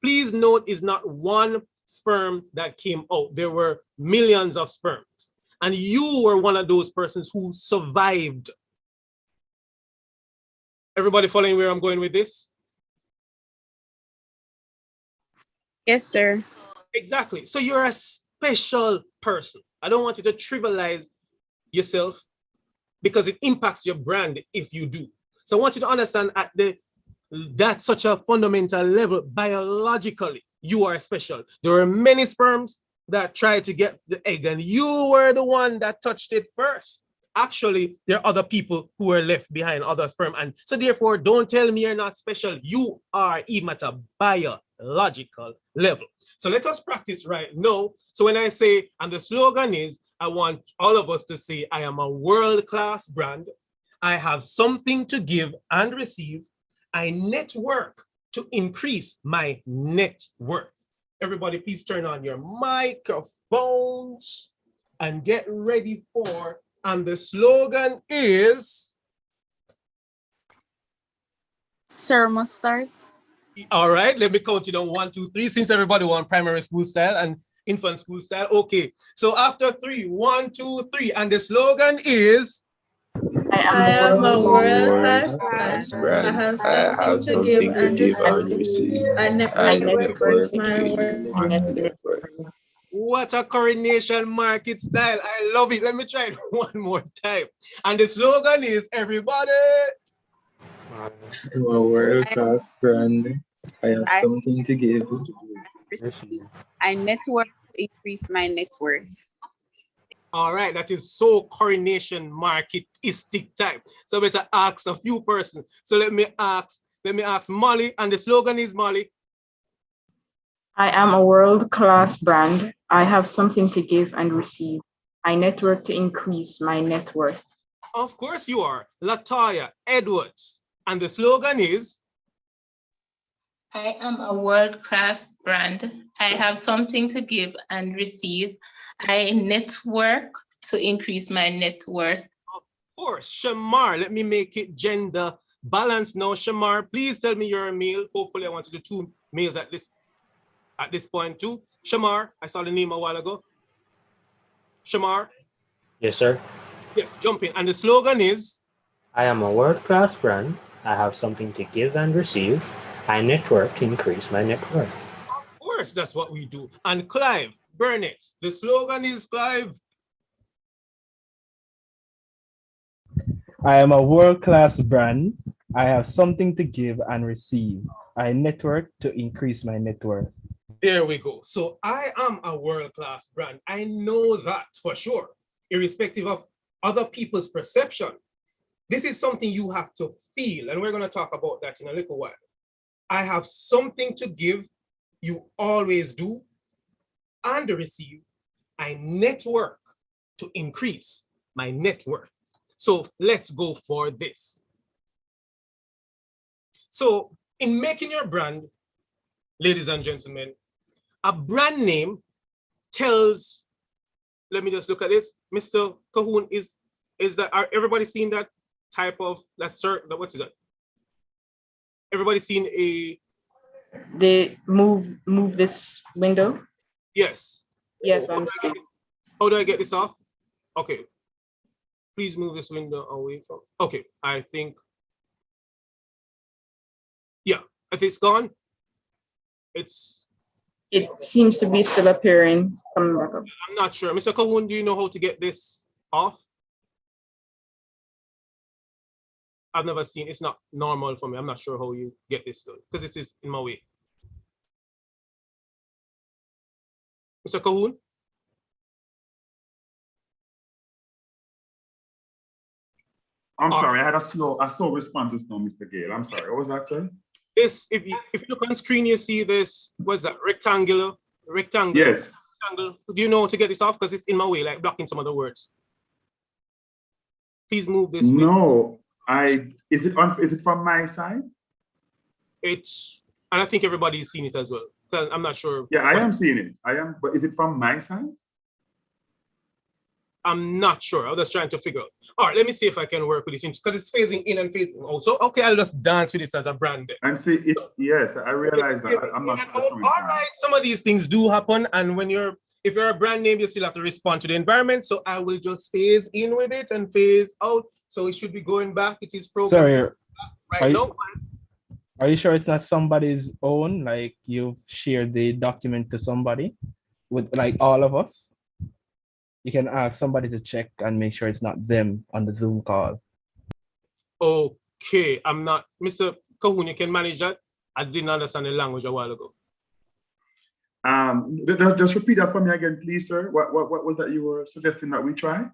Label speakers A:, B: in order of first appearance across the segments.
A: Please note, it's not one sperm that came out. There were millions of sperms. And you were one of those persons who survived. Everybody following where I'm going with this?
B: Yes, sir.
A: Exactly. So you're a special person. I don't want you to trivialize yourself because it impacts your brand if you do. So I want you to understand at that such a fundamental level, biologically, you are special. There are many sperms that tried to get the egg, and you were the one that touched it first. Actually, there are other people who were left behind, other sperm. And so therefore, don't tell me you're not special. You are, even at a biological level. So let us practice right now. So when I say, and the slogan is, I want all of us to say, I am a world-class brand. I have something to give and receive. I network to increase my net worth. Everybody, please turn on your microphones and get ready for, and the slogan is?
B: Sir, must start.
A: All right, let me count it down. 1, 2, 3, since everybody want primary school style and infant school style. Okay, so after 3, 1, 2, 3, and the slogan is?
C: I am a world-class brand. I have something to give and receive. I network my worth.
A: What a coronation market style. I love it. Let me try it one more time. And the slogan is, everybody?
D: I'm a world-class brand. I have something to give.
B: I network to increase my net worth.
A: All right, that is so coronation marketistic type. So better ask a few persons. So let me ask Molly, and the slogan is, Molly?
C: I am a world-class brand. I have something to give and receive. I network to increase my net worth.
A: Of course you are. Latoya Edwards. And the slogan is?
E: I am a world-class brand. I have something to give and receive. I network to increase my net worth.
A: Of course, Shamar. Let me make it gender balanced now. Shamar, please tell me you're a male. Hopefully I want to do 2 males at this point too. Shamar, I saw the name a while ago. Shamar?
F: Yes, sir.
A: Yes, jump in. And the slogan is?
F: I am a world-class brand. I have something to give and receive. I network to increase my net worth.
A: Of course, that's what we do. And Clive Burnett, the slogan is, Clive?
G: I am a world-class brand. I have something to give and receive. I network to increase my net worth.
A: There we go. So I am a world-class brand. I know that for sure, irrespective of other people's perception. This is something you have to feel, and we're going to talk about that in a little while. I have something to give, you always do, and receive. I network to increase my net worth. So let's go for this. So in making your brand, ladies and gentlemen, a brand name tells, let me just look at this. Mr. Cahoon, is that, are everybody seeing that type of, what is that? Everybody seen a?
C: They move this window?
A: Yes.
C: Yes, I'm seeing.
A: How do I get this off? Okay. Please move this window away from, okay, I think, yeah, if it's gone, it
C: seems to be still appearing. Coming back up.
A: I'm not sure. Mr. Cahoon, do you know how to get this off? I've never seen, it's not normal for me. I'm not sure how you get this done because this is in my way. Mr. Cahoon?
H: I'm sorry, I had a slow response just now, Mr. Gale. I'm sorry, what was that, sir?
A: This, if you look on screen, you see this, what's that, rectangle?
H: Yes.
A: Rectangle. Do you know how to get this off? Because it's in my way, like blocking some of the words. Please move this.
H: No, is it from my side?
A: It's, and I think everybody's seen it as well. I'm not sure.
H: Yeah, I am seeing it. But is it from my side?
A: I'm not sure. I was just trying to figure out. All right, let me see if I can work with it because it's phasing in and phasing out. So, okay, I'll just dance with it as a brand.
H: And see, yes, I realize that. I'm not.
A: All right, some of these things do happen, and when if you're a brand name, you still have to respond to the environment. So I will just phase in with it and phase out. So it should be going back. It is programmed right now.
G: Are you sure it's not somebody's own? Like you've shared the document to somebody with like all of us? You can ask somebody to check and make sure it's not them on the Zoom call.
A: Okay, I'm not, Mr. Cahoon, you can manage that? I didn't understand the language a while ago.
H: Just repeat that for me again, please, sir. What was that you were suggesting that we try?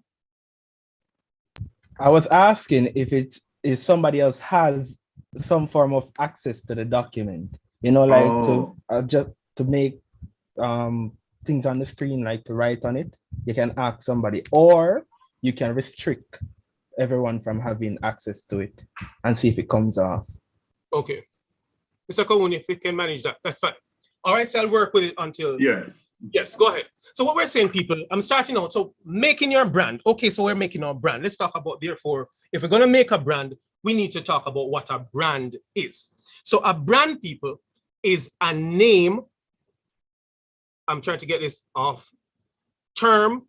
G: I was asking if somebody else has some form of access to the document, you know, like just to make things on the screen, like to write on it. You can ask somebody, or you can restrict everyone from having access to it and see if it comes off.
A: Okay, Mr. Cahoon, if we can manage that, that's fine. All right, so I'll work with it until. Yes, go ahead. So what we're saying, people, I'm starting out. So making your brand. Okay, so we're making our brand. Let's talk about, therefore, if we're going to make a brand, we need to talk about what a brand is. So a brand, people, is a name. I'm trying to get this off. Term.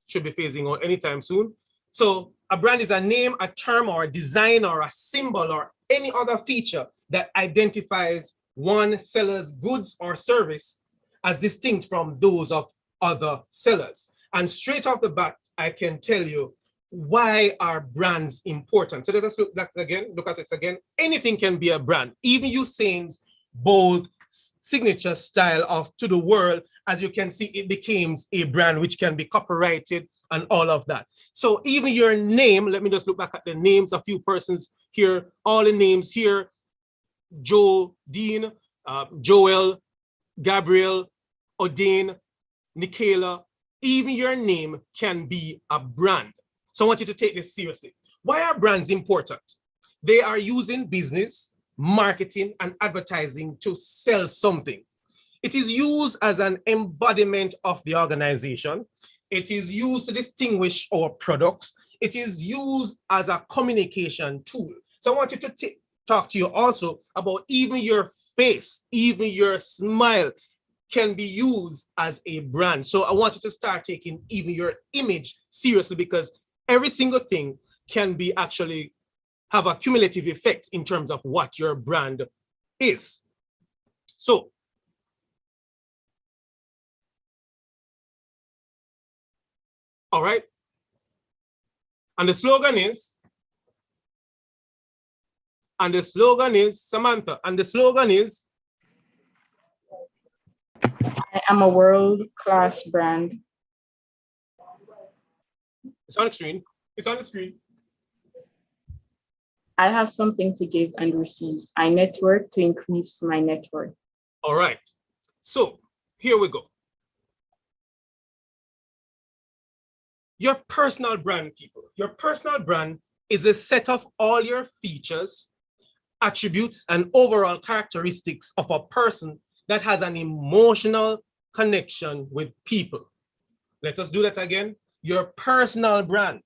A: Should be phasing out anytime soon. So a brand is a name, a term, or a design, or a symbol, or any other feature that identifies one seller's goods or service as distinct from those of other sellers. And straight off the bat, I can tell you why are brands important. So let us look at it again. Anything can be a brand. Even Usain's bold signature style of to the world, as you can see, it becomes a brand which can be copyrighted and all of that. So even your name, let me just look back at the names, a few persons here, all the names here, Joe, Dean, Joel, Gabriel, Odin, Nikela, even your name can be a brand. So I want you to take this seriously. Why are brands important? They are using business, marketing, and advertising to sell something. It is used as an embodiment of the organization. It is used to distinguish our products. It is used as a communication tool. So I want you to talk to you also about even your face, even your smile can be used as a brand. So I want you to start taking even your image seriously, because every single thing can be actually have a cumulative effect in terms of what your brand is. So, all right. And the slogan is, Samantha, and the slogan is,
I: I am a world-class brand.
A: It's on the screen. It's on the screen.
I: I have something to give and receive. I network to increase my network.
A: All right. So here we go. Your personal brand, people. Your personal brand is a set of all your features, attributes, and overall characteristics of a person that has an emotional connection with people. Let us do that again. Your personal brand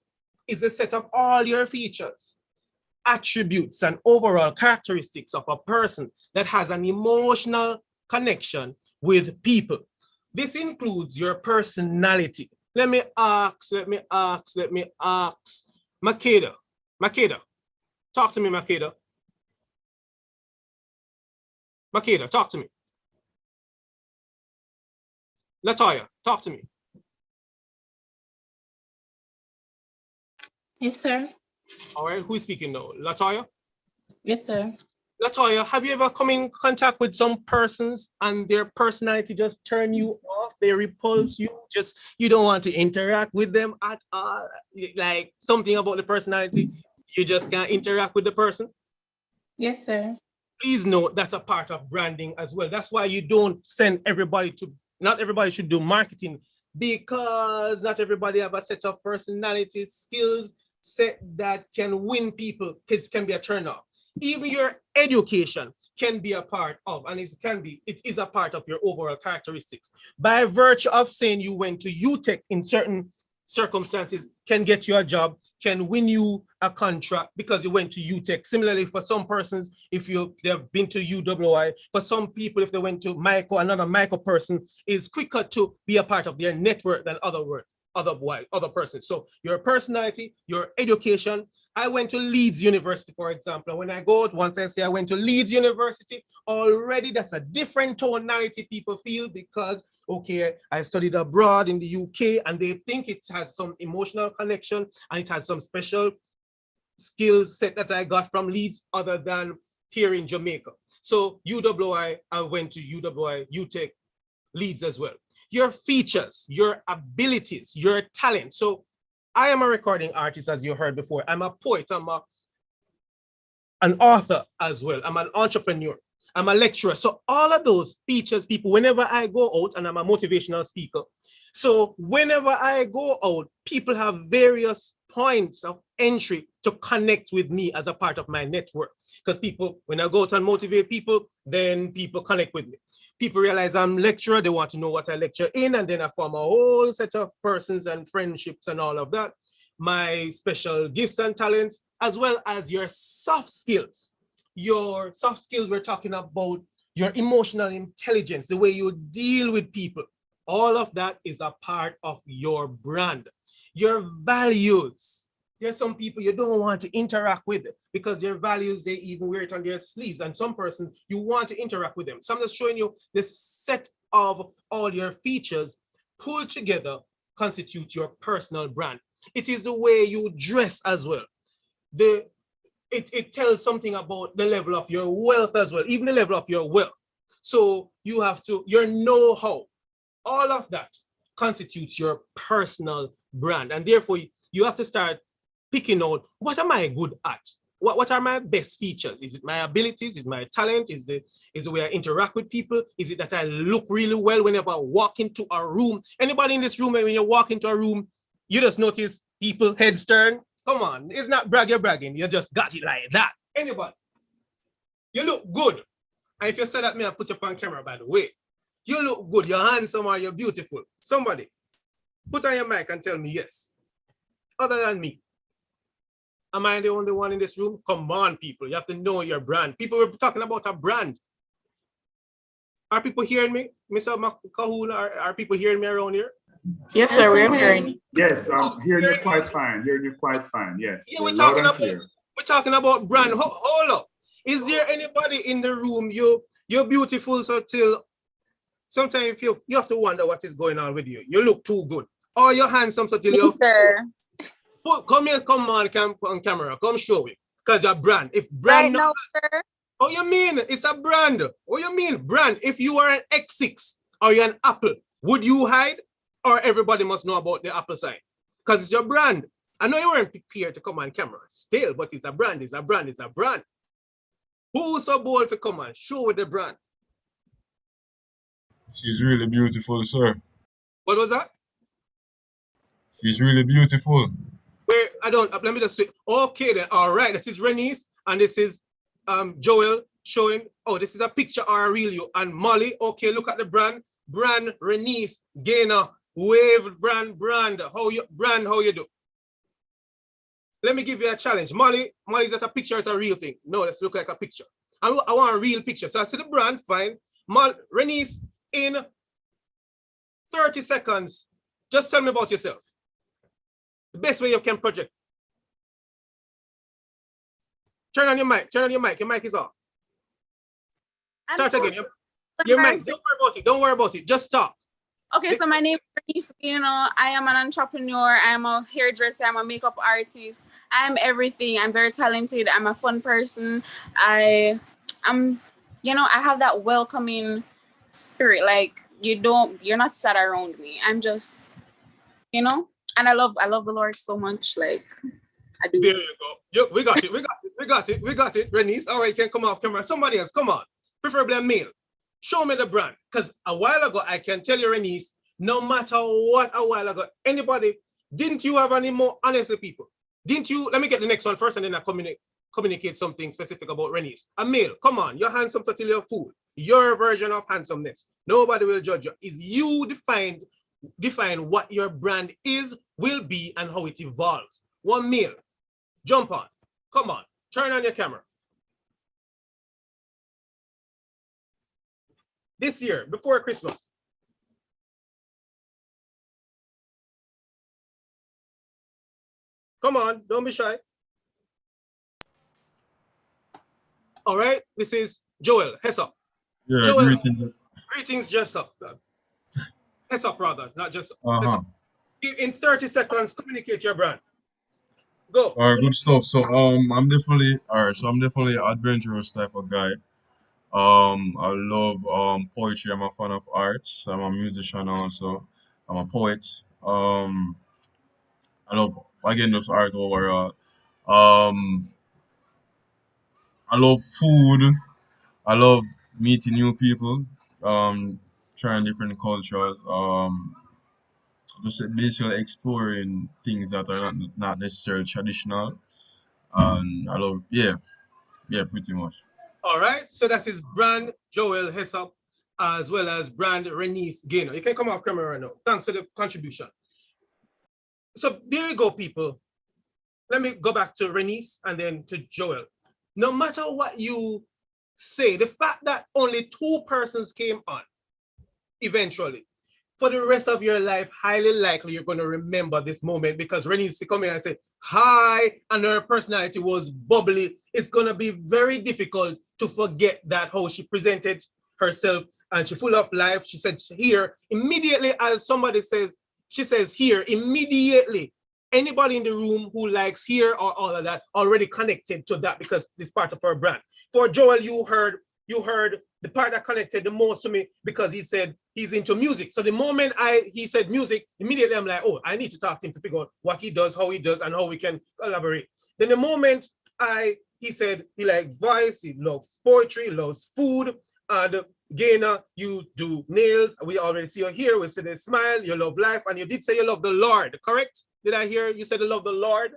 A: is a set of all your features, attributes, and overall characteristics of a person that has an emotional connection with people. This includes your personality. Let me ask. Makeda, talk to me, Makeda. Makeda, talk to me. Latoya, talk to me.
E: Yes, sir.
A: All right, who's speaking now? Latoya?
E: Yes, sir.
A: Latoya, have you ever come in contact with some persons and their personality just turn you off? They repulse you, you don't want to interact with them at all? Like something about the personality, you just can't interact with the person?
E: Yes, sir.
A: Please note that's a part of branding as well. That's why you don't send everybody to, not everybody should do marketing, because not everybody have a set of personality skills set that can win people, because it can be a turn off. Even your education can be a part of, and it is a part of your overall characteristics. By virtue of saying you went to UTech in certain circumstances can get you a job, can win you a contract because you went to UTech. Similarly, for some persons, if they've been to UWI, for some people, if they went to Micro, another Micro person is quicker to be a part of their network than other persons. So your personality, your education. I went to Leeds University, for example. When I go out, once I say I went to Leeds University, already that's a different tonality people feel because, okay, I studied abroad in the UK and they think it has some emotional connection and it has some special skill set that I got from Leeds other than here in Jamaica. So UWI, I went to UWI, UTech, Leeds as well. Your features, your abilities, your talent. So I am a recording artist, as you heard before. I'm a poet, I'm an author as well. I'm an entrepreneur, I'm a lecturer. So all of those features, people, whenever I go out, and I'm a motivational speaker. So whenever I go out, people have various points of entry to connect with me as a part of my network. Because people, when I go out and motivate people, then people connect with me. People realize I'm a lecturer, they want to know what I lecture in, and then I form a whole set of persons and friendships and all of that. My special gifts and talents, as well as your soft skills. Your soft skills, we're talking about your emotional intelligence, the way you deal with people. All of that is a part of your brand. Your values. There's some people you don't want to interact with because their values, they even wear it on their sleeves. And some person, you want to interact with them. So I'm just showing you the set of all your features pulled together constitute your personal brand. It is the way you dress as well. It tells something about the level of your wealth as well, even the level of your wealth. So you have to, your know-how, all of that constitutes your personal brand. And therefore, you have to start picking out, what am I good at? What are my best features? Is it my abilities? Is it my talent? Is the way I interact with people? Is it that I look really well whenever I walk into a room? Anybody in this room, when you walk into a room, you just notice people head stern? Come on, it's not bragging. You just got it like that. Anybody? You look good. And if you say that, me, I put you on camera, by the way. You look good, you're handsome or you're beautiful. Somebody, put on your mic and tell me yes. Other than me. Am I the only one in this room? Come on, people. You have to know your brand. People were talking about a brand. Are people hearing me? Mr. Cahoon, are people hearing me around here?
I: Yes, sir, we're hearing you.
H: Yes, I'm hearing you quite fine. Hearing you quite fine. Yes.
A: Yeah, we're talking about brand. Hold up. Is there anybody in the room? You're beautiful, so till sometimes you have to wonder what is going on with you. You look too good. Or you're handsome, so till you.
B: Sir.
A: Come here, come on camera. Come show me. Because your brand. If brand
B: right now, sir.
A: Oh, you mean it's a brand? Oh, you mean brand? If you are an X6 or you're an Apple, would you hide? Or everybody must know about the Apple sign? Because it's your brand. I know you weren't prepared to come on camera still, but it's a brand, it's a brand, it's a brand. Who's so bold to come and show with the brand?
J: She's really beautiful, sir.
A: What was that?
J: She's really beautiful.
A: Where let me just say, okay then, all right, this is Renice, and this is Joel showing, oh, this is a picture or a reel you, and Molly, okay, look at the brand, Renice, Gainer, Wave, brand, how you do? Let me give you a challenge. Molly, is that a picture or it's a real thing? No, let's look like a picture. I want a real picture. So I see the brand, fine. Renice, in 30 seconds, just tell me about yourself. The best way you can project. Turn on your mic, your mic is off. Start again. Your mic, don't worry about it, just talk.
B: Okay, so my name is Bernice. I am an entrepreneur. I'm a hairdresser. I'm a makeup artist. I'm everything. I'm very talented. I'm a fun person. I have that welcoming spirit. Like you're not sad around me. I'm just, and I love the Lord so much. Like I do.
A: There you go. We got it. Renice, all right, you can come off camera. Somebody else, come on. Preferably a male. Show me the brand. Because a while ago, I can tell you, Renice, no matter what a while ago, anybody, didn't you have any more honest people? Didn't you? Let me get the next one first and then I communicate something specific about Renice. A male, come on, you're handsome so till you're a fool. Your version of handsomeness. Nobody will judge you. Is you defined define what your brand is, will be, and how it evolves. One male, jump on, come on, turn on your camera. This year, before Christmas. Come on, don't be shy. All right, this is Joel, heads up.
J: Yeah,
A: Joel,
J: greetings.
A: greetings, just up. Heads up, rather, not just up.
J: Uh-huh.
A: In 30 seconds, communicate your brand. Go.
J: All right, good stuff. So I'm definitely an adventurous type of guy. I love poetry. I'm a fan of arts. I'm a musician also. I'm a poet. I love again those art overall. Um, I love food. I love meeting new people. Trying different cultures. Just basically exploring things that are not necessarily traditional. And I love pretty much.
A: All right, so that is brand Joel Hessop, as well as brand Renice Gaynor. You can come off camera right now. Thanks for the contribution. So there you go, people. Let me go back to Renice and then to Joel. No matter what you say, the fact that only 2 persons came on eventually, for the rest of your life, highly likely you're going to remember this moment because Renice come in and say hi, and her personality was bubbly. It's going to be very difficult to forget that how she presented herself, and she full of life. She said here immediately, as somebody says, she says here immediately. Anybody in the room who likes here or all of that already connected to that because it's part of her brand. For Joel, you heard the part that connected the most to me because he said he's into music. So the moment he said music, immediately I'm like, oh, I need to talk to him to figure out what he does, how he does, and how we can collaborate. Then the moment he said he likes voice, he loves poetry, he loves food, and Gaynor, you do nails. We already see you here. We see the smile, you love life, and you did say you love the Lord, correct? Did I hear you said you love the Lord?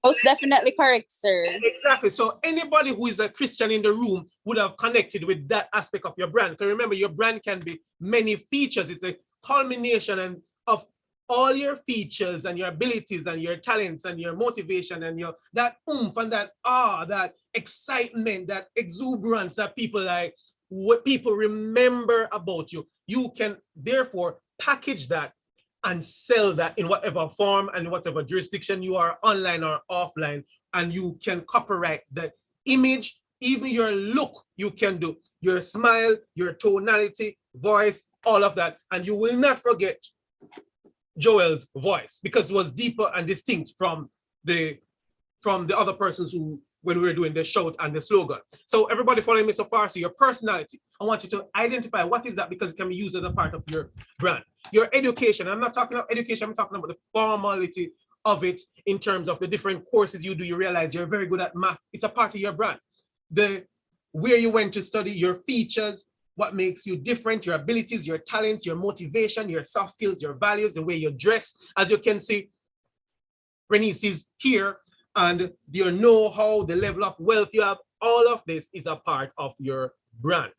B: Most definitely correct, sir.
A: Exactly. So anybody who is a Christian in the room would have connected with that aspect of your brand. Because remember, your brand can be many features. It's a culmination of all your features and your abilities and your talents and your motivation and your that oomph and that that excitement, that exuberance that people like, what people remember about you. You can therefore package that and sell that in whatever form and whatever jurisdiction you are, online or offline, and you can copyright the image, even your look. You can do your smile, your tonality, voice, all of that, and you will not forget Joel's voice because it was deeper and distinct from the other persons who, when we were doing the shout and the slogan. So everybody following me so far, so your personality, I want you to identify what is that because it can be used as a part of your brand. Your education, I'm not talking about education, I'm talking about the formality of it in terms of the different courses you do. You realize you're very good at math. It's a part of your brand. Where you went to study, your features, what makes you different, your abilities, your talents, your motivation, your soft skills, your values, the way you dress. As you can see, Renice is here, and your know-how, the level of wealth you have, all of this is a part of your brand.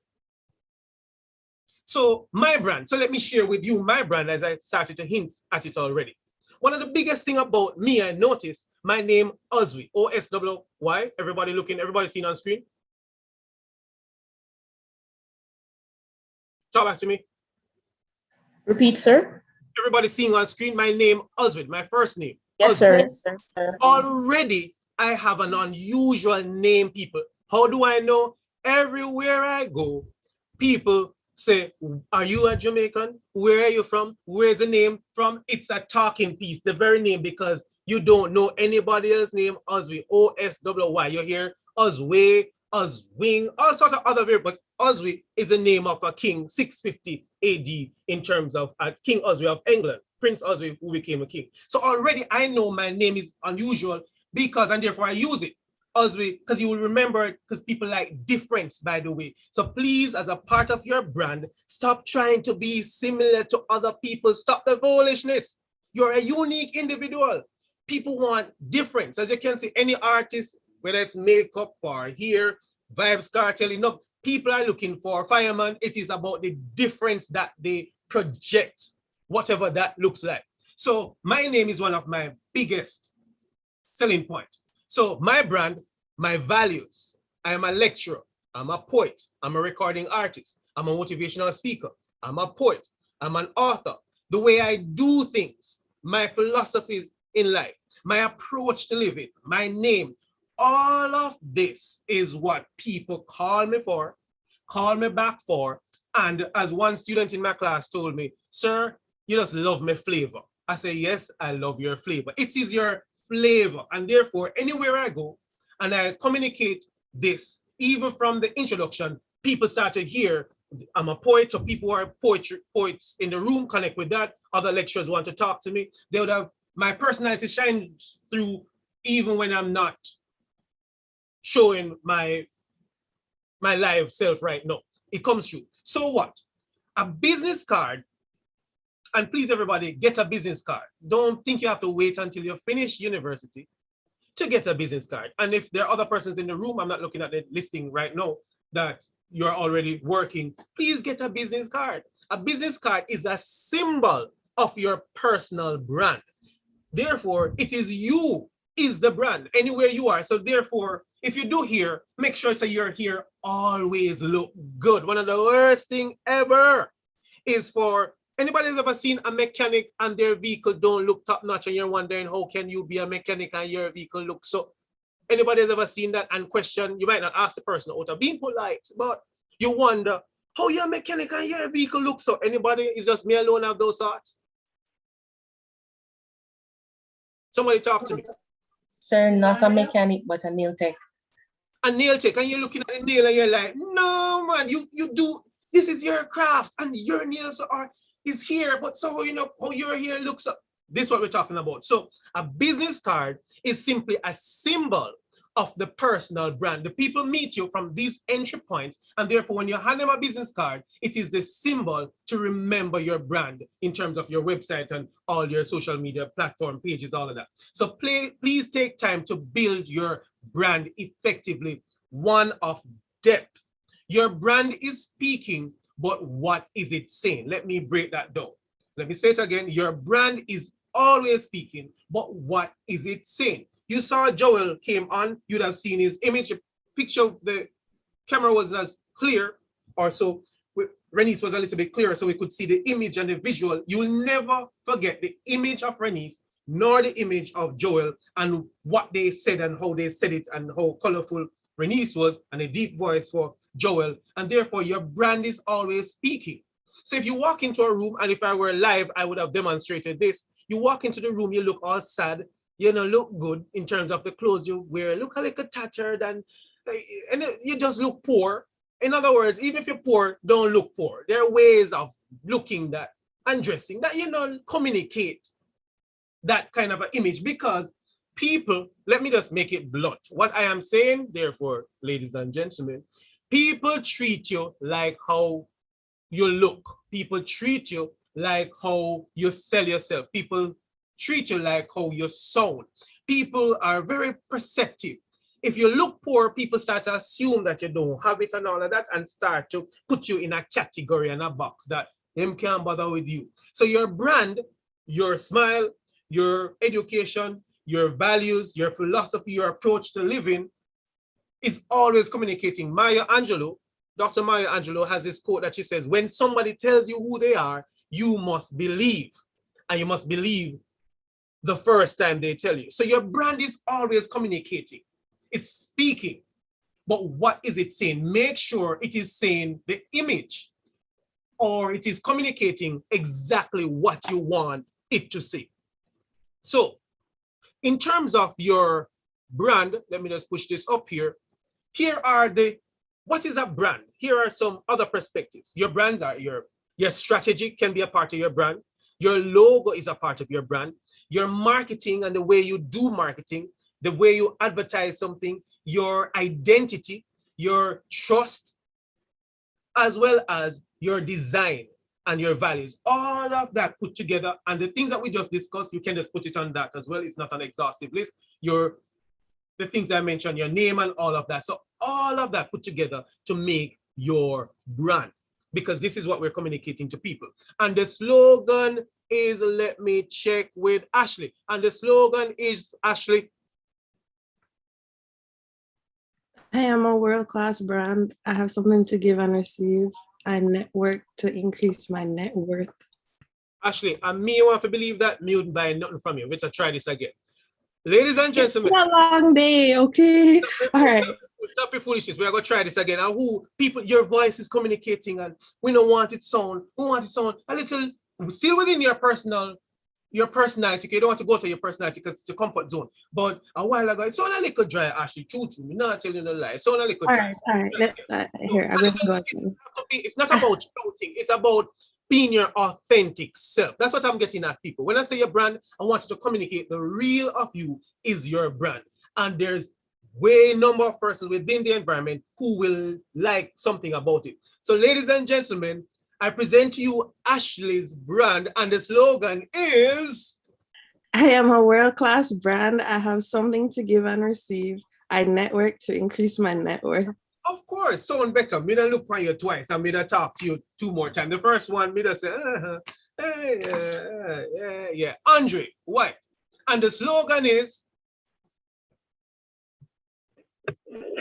A: So my brand, so let me share with you my brand as I started to hint at it already. One of the biggest thing about me, I noticed my name, Oswy, O-S-W-Y. Everybody looking, everybody seen on screen? Talk back to me.
I: Repeat, sir.
A: Everybody seeing on screen my name, Oswald, my first name.
I: Yes, sir.
B: Yes, sir.
A: Already, I have an unusual name, people. How do I know? Everywhere I go, people say, are you a Jamaican? Where are you from? Where's the name from? It's a talking piece, the very name, because you don't know anybody else's name, Oswy, O-S-W-Y. You hear Osway, Oswing, all sorts of other variables, but Oswy is the name of a king, 650 AD, in terms of King Oswy of England, Prince Oswy, who became a king. So already I know my name is unusual because, and therefore I use it, Oswy, because you will remember it, because people like difference, by the way. So please, as a part of your brand, stop trying to be similar to other people. Stop the foolishness. You're a unique individual. People want difference. As you can see, any artist, whether it's makeup or hair, vibes, cartel, people are looking for fireman. It is about the difference that they project. whatever that looks like. So my name is one of my biggest selling point. So my brand, my values, I am a lecturer, I'm a poet, I'm a recording artist, I'm a motivational speaker, I'm a poet, I'm an author. The way I do things, my philosophies in life, my approach to living, my name, all of this is what people call me for, call me back for. And as one student in my class told me, sir, you just love my flavor. I say, yes, I love your flavor. It is your flavor. And therefore, anywhere I go and I communicate this, even from the introduction, people start to hear I'm a poet, so people who are poets in the room connect with that. Other lecturers want to talk to me. They would have, my personality shines through even when I'm not showing my live self right now. It comes through. So what? A business card, and please everybody, get a business card. Don't think you have to wait until you finish university to get a business card. And if there are other persons in the room, I'm not looking at the listing right now, that you're already working, please get a business card. A business card is a symbol of your personal brand. Therefore, it is you is the brand anywhere you are. So therefore, if you do here, make sure so you're here always look good. One of the worst thing ever is for anybody who's ever seen a mechanic and their vehicle don't look top notch and you're wondering how can you be a mechanic and your vehicle looks so. Anybody has ever seen that and question, you might not ask the person out of being polite, but you wonder how your mechanic and your vehicle looks so. Anybody? Is just me alone have those thoughts? Somebody talk to me.
K: Sir, not a mechanic, but a nail tech.
A: A nail tech, and you're looking at the nail and you're like, no man, you do, this is your craft and your nails is here, but so you know how your hair looks up. This is what we're talking about. So a business card is simply a symbol of the personal brand. The people meet you from these entry points, and therefore when you hand them a business card, it is the symbol to remember your brand in terms of your website and all your social media platform pages, all of that. So please take time to build your brand effectively, one of depth. Your brand is speaking, but what is it saying? Let me break that down. Let me say it again. Your brand is always speaking, but what is it saying? You saw Joel came on, you'd have seen his image, the picture, the camera wasn't as clear, or so Renice was a little bit clearer, so we could see the image and the visual. You'll never forget the image of Renice, nor the image of Joel, and what they said and how they said it, and how colorful Renice was, and a deep voice for Joel, and therefore your brand is always speaking. So if you walk into a room, and if I were live, I would have demonstrated this. You walk into the room, you look all sad, you know, look good in terms of the clothes you wear, look a little tattered, and you just look poor. In other words, even if you're poor, don't look poor. There are ways of looking that and dressing that, you know, communicate that kind of an image, because people, let me just make it blunt. What I am saying, therefore, ladies and gentlemen, people treat you like how you look. People treat you like how you sell yourself. People treat you like how you sound. People are very perceptive. If you look poor, people start to assume that you don't have it and all of that, and start to put you in a category and a box that them can't bother with you. So your brand, your smile, your education, your values, your philosophy, your approach to living is always communicating. Maya Angelou, Dr. Maya Angelou has this quote that she says, when somebody tells you who they are, you must believe. And you must believe the first time they tell you. So your brand is always communicating. It's speaking. But what is it saying? Make sure it is saying the image, or it is communicating exactly what you want it to say. So in terms of your brand, let me just push this up here. Here are what is a brand? Here are some other perspectives. Your brands are your strategy can be a part of your brand. Your logo is a part of your brand. Your marketing and the way you do marketing, the way you advertise something, your identity, your trust, as well as your design and your values. All of that put together, and the things that we just discussed, you can just put it on that as well. It's not an exhaustive list. The things I mentioned, your name and all of that. So all of that put together to make your brand, because this is what we're communicating to people. And the slogan is, let me check with Ashley. And the slogan is, Ashley?
L: I am a world-class brand. I have something to give and receive. I network to increase my net worth.
A: Ashley, and me want to believe that me wouldn't buy nothing from you. Let's try this again. Ladies and gentlemen.
L: It's a long day, okay? All right.
A: Stop your foolishness. We are going to try this again. And who people, your voice is communicating, and we don't want it sound. We want it sound a little, still within your personality. You don't want to go to your personality because it's your comfort zone. But a while ago, it sounded a little dry, Ashley. True. I'm not telling you no lie. It sounded a little dry.
L: All right. Here, I'm going to go again.
A: It's not about shouting. It's about being your authentic self. That's what I'm getting at, people. When I say your brand, I want you to communicate the real of you is your brand. And there's way number of persons within the environment who will like something about it. So ladies and gentlemen, I present to you Ashley's brand, and the slogan is,
L: I am a world-class brand. I have something to give and receive. I network to increase my net worth.
A: Of course, sound better. Me don't look at you twice and me don't talk to you 2 more times. The first one, me just say, yeah. Andre, why? And the slogan is,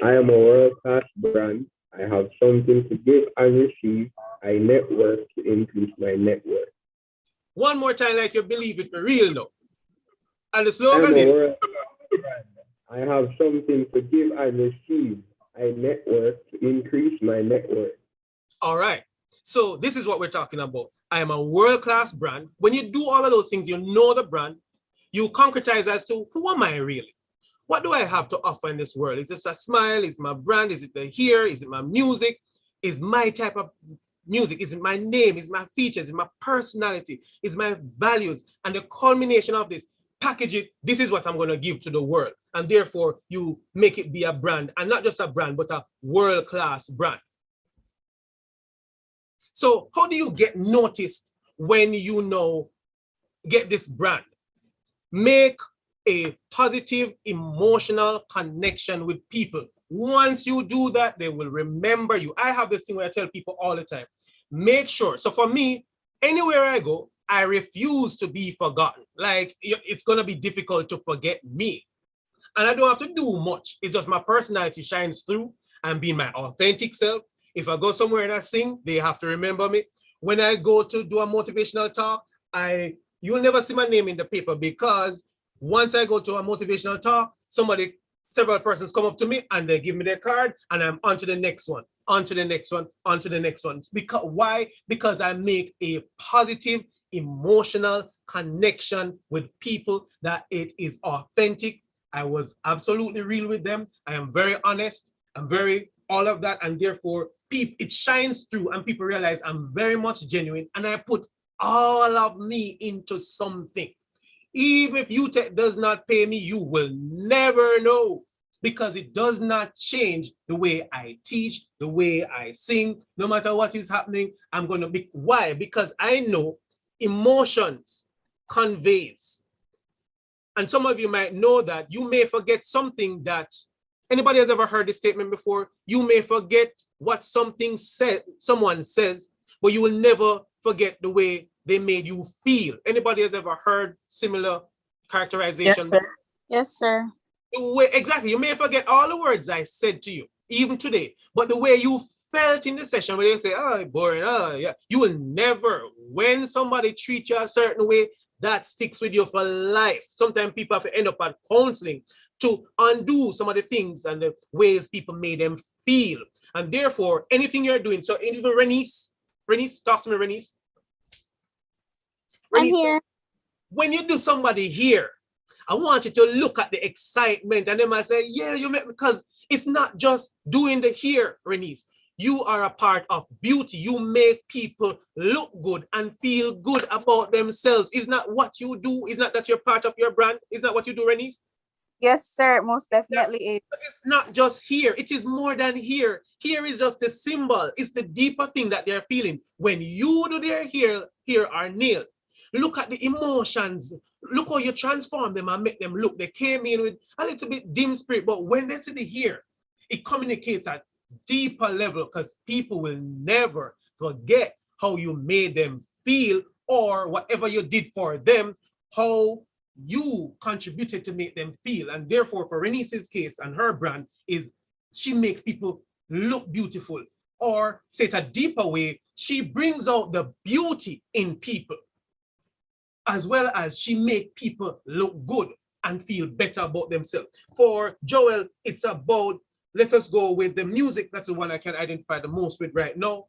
M: I am a world-class brand. I have something to give and receive. I network to increase my net worth.
A: One more time, like you believe it for real now. And the slogan is,
M: I have something to give and receive. I network to increase my net worth.
A: All right. So this is what we're talking about. I am a world-class brand. When you do all of those things, you know the brand, you concretize as to who am I really? What do I have to offer in this world? Is it a smile? Is it my brand? Is it the hair? Is it my music? Is my type of music? Is it my name? Is it my features? Is it my personality? Is it my values? And the culmination of this, package it. This is what I'm going to give to the world. And therefore, you make it be a brand, and not just a brand, but a world-class brand. So how do you get noticed when you get this brand? Make a positive emotional connection with people. Once you do that, they will remember you. I have this thing where I tell people all the time, make sure. So for me, anywhere I go, I refuse to be forgotten. Like, it's going to be difficult to forget me. And I don't have to do much. It's just my personality shines through and being my authentic self. If I go somewhere and I sing, they have to remember me. When I go to do a motivational talk, you'll never see my name in the paper, because once I go to a motivational talk, several persons come up to me and they give me their card, and I'm on to the next one, on to the next one, on to the next one. Why? Because I make a positive emotional connection with people, that it is authentic. I was absolutely real with them. I am very honest. I'm very all of that. And therefore, it shines through and people realize I'm very much genuine, and I put all of me into something. Even if UTech does not pay me, you will never know, because it does not change the way I teach, the way I sing. No matter what is happening, I'm going to be. Why? Because I know emotions conveys. And some of you might know that you may forget something that, anybody has ever heard this statement before? You may forget what someone says, but you will never forget the way they made you feel. Anybody has ever heard similar characterization?
B: Yes, sir. Yes, sir.
A: Exactly. You may forget all the words I said to you, even today, but the way you felt in the session where they say, oh, boring, oh, yeah, you will never, when somebody treats you a certain way, that sticks with you for life. Sometimes people have to end up at counseling to undo some of the things and the ways people made them feel. And therefore, anything you're doing, so even Renice, talk to me, Renice.
B: I'm here.
A: When you do somebody here, I want you to look at the excitement, and they might say, yeah, you make, because it's not just doing the here, Renice. You are a part of beauty. You make people look good and feel good about themselves. Isn't that what you do? Isn't that you're part of your brand? Isn't that what you do, Renice?
B: Yes, sir. Most definitely is.
A: It's not just here. It is more than here. Here is just a symbol. It's the deeper thing that they're feeling. When you do their here are nailed. Look at the emotions. Look how you transform them and make them look. They came in with a little bit dim spirit, but when they see the here, it communicates at deeper level, because people will never forget how you made them feel or whatever you did for them, how you contributed to make them feel. And therefore, for Renice's case and her brand is she makes people look beautiful, or say it a deeper way, she brings out the beauty in people, as well as she make people look good and feel better about themselves. For Joel, it's about, let us go with the music. That's the one I can identify the most with right now.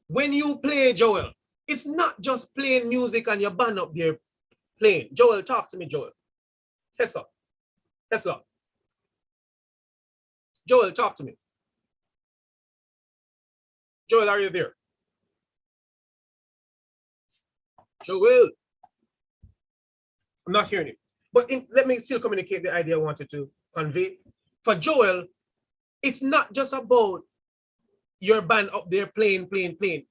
A: When you play, Joel, it's not just playing music and your band up there playing. Joel, talk to me, Joel. Yes, sir. Yes, sir. Joel, talk to me. Joel, are you there? Joel. I'm not hearing you. But let me still communicate the idea I wanted to convey. For Joel, it's not just about your band up there playing.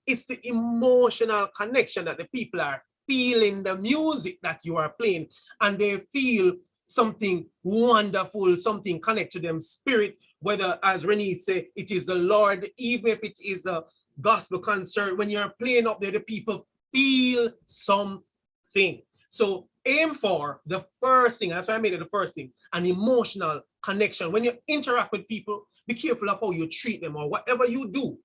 A: It's the emotional connection that the people are feeling the music that you are playing, and they feel something wonderful, something connect to them spirit, whether, as Renee said, it is the Lord, even if it is a gospel concert, when you're playing up there, the people feel something. So aim for the first thing, that's why I made it the first thing, an emotional connection. When you interact with people, be careful of how you treat them, or whatever you do,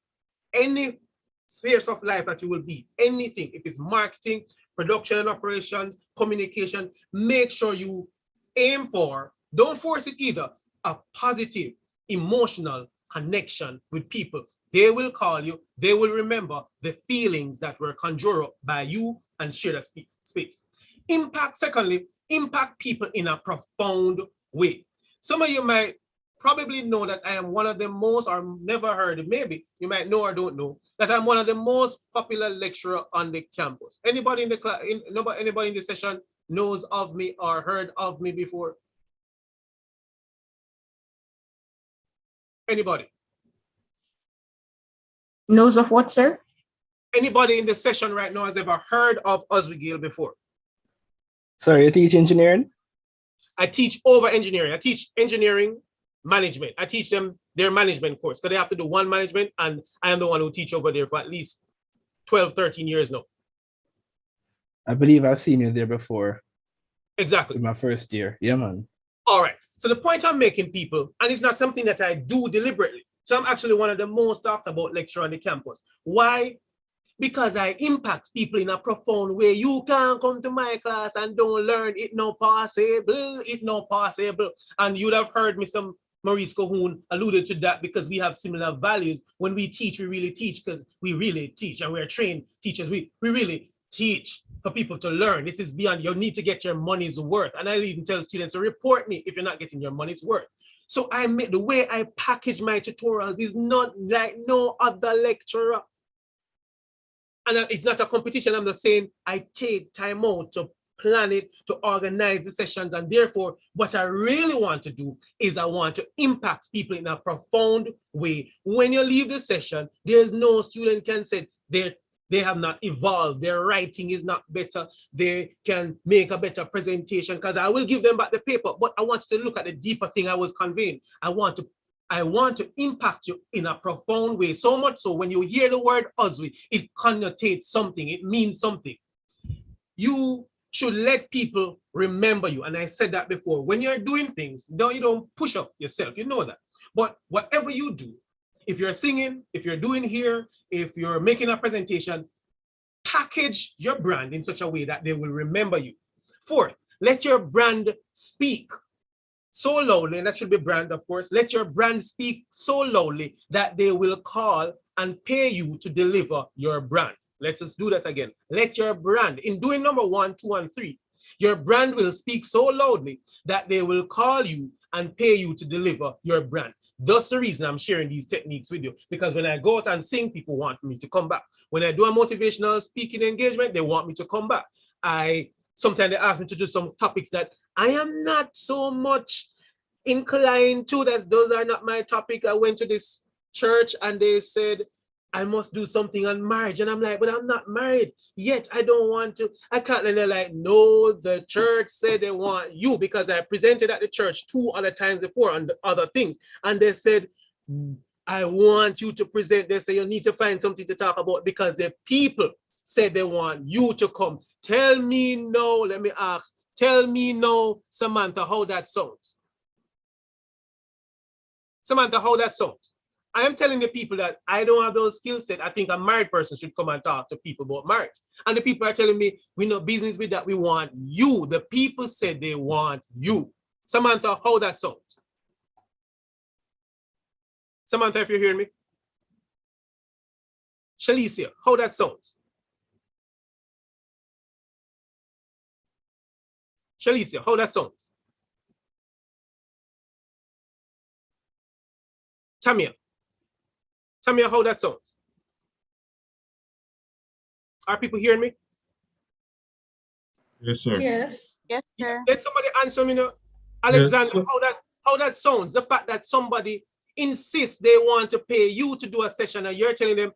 A: any spheres of life that you will be, anything, if it's marketing, production and operations, communication, make sure you aim for, don't force it either, a positive emotional connection with people. They will call you, they will remember the feelings that were conjured up by you and share that space. Impact, secondly, impact people in a profound way. Some of you might probably know that I am one of the most, or never heard, maybe you might know or don't know, that I'm one of the most popular lecturer on the campus. Anybody in the class, anybody in the session knows of me or heard of me before? Anybody?
I: Knows of what, sir?
A: Anybody in the session right now has ever heard of Oswegale before?
G: Sorry, you teach engineering?
A: I teach over engineering. I teach engineering management. I teach them their management course, because they have to do one management, and I am the one who teach over there for at least 12, 13 years now.
G: I believe I've seen you there before.
A: Exactly.
G: In my first year. Yeah, man.
A: All right. So the point I'm making, people, and it's not something that I do deliberately. So I'm actually one of the most talked about lecturer on the campus. Why? Because I impact people in a profound way. You can't come to my class and don't learn. It no possible. It no possible. And you'd have heard Mr. Maurice Cahoon alluded to that, because we have similar values. When we teach, we really teach because we really teach, and we're trained teachers. We really teach for people to learn. This is beyond, you need to get your money's worth. And I even tell students to report me if you're not getting your money's worth. So the way I package my tutorials is not like no other lecturer. And it's not a competition. I'm just saying I take time out to plan it, to organize the sessions. And therefore, what I really want to do is I want to impact people in a profound way. When you leave the session, there's no student can say they have not evolved, their writing is not better, they can make a better presentation, because I will give them back the paper, but I want you to look at the deeper thing I was conveying. I want to impact you in a profound way, so much so when you hear the word Oswe, it connotates something, it means something. You should let people remember you. And I said that before. When you're doing things, you don't push up yourself, you know that. But whatever you do, if you're singing, if you're doing here, if you're making a presentation, package your brand in such a way that they will remember you. Fourth, let your brand speak so loudly, and that should be brand, of course. Let your brand speak so loudly that they will call and pay you to deliver your brand. Let us do that again. Let your brand, in doing number 1, 2, and 3, your brand will speak so loudly that they will call you and pay you to deliver your brand. That's the reason I'm sharing these techniques with you, because when I go out and sing, people want me to come back. When I do a motivational speaking engagement, they want me to come back. Sometimes they ask me to do some topics that I am not so much inclined to. Those are not my topic. I went to this church and they said, I must do something on marriage. And I'm like, but I'm not married yet. I don't want to. I can't. And they're like, no, the church said they want you, because I presented at the church 2 other times before on the other things. And they said, I want you to present. They say you need to find something to talk about, because the people said they want you to come. Tell me no, let me ask. Tell me no, Samantha, how that sounds. Samantha, how that sounds. I am telling the people that I don't have those skill set. I think a married person should come and talk to people about marriage. And the people are telling me, we no business with that. We want you. The people said they want you. Samantha, how that sounds? Samantha, if you're hearing me. Shalicia, how that sounds? Shalicia, how that sounds? Tamia. Tamia, how that sounds? Are people hearing me?
J: Yes, sir.
B: Yes. Yes, sir.
A: Let somebody answer me now. Alexander,
J: Yes,
A: how that sounds? The fact that somebody insists they want to pay you to do a session and you're telling them,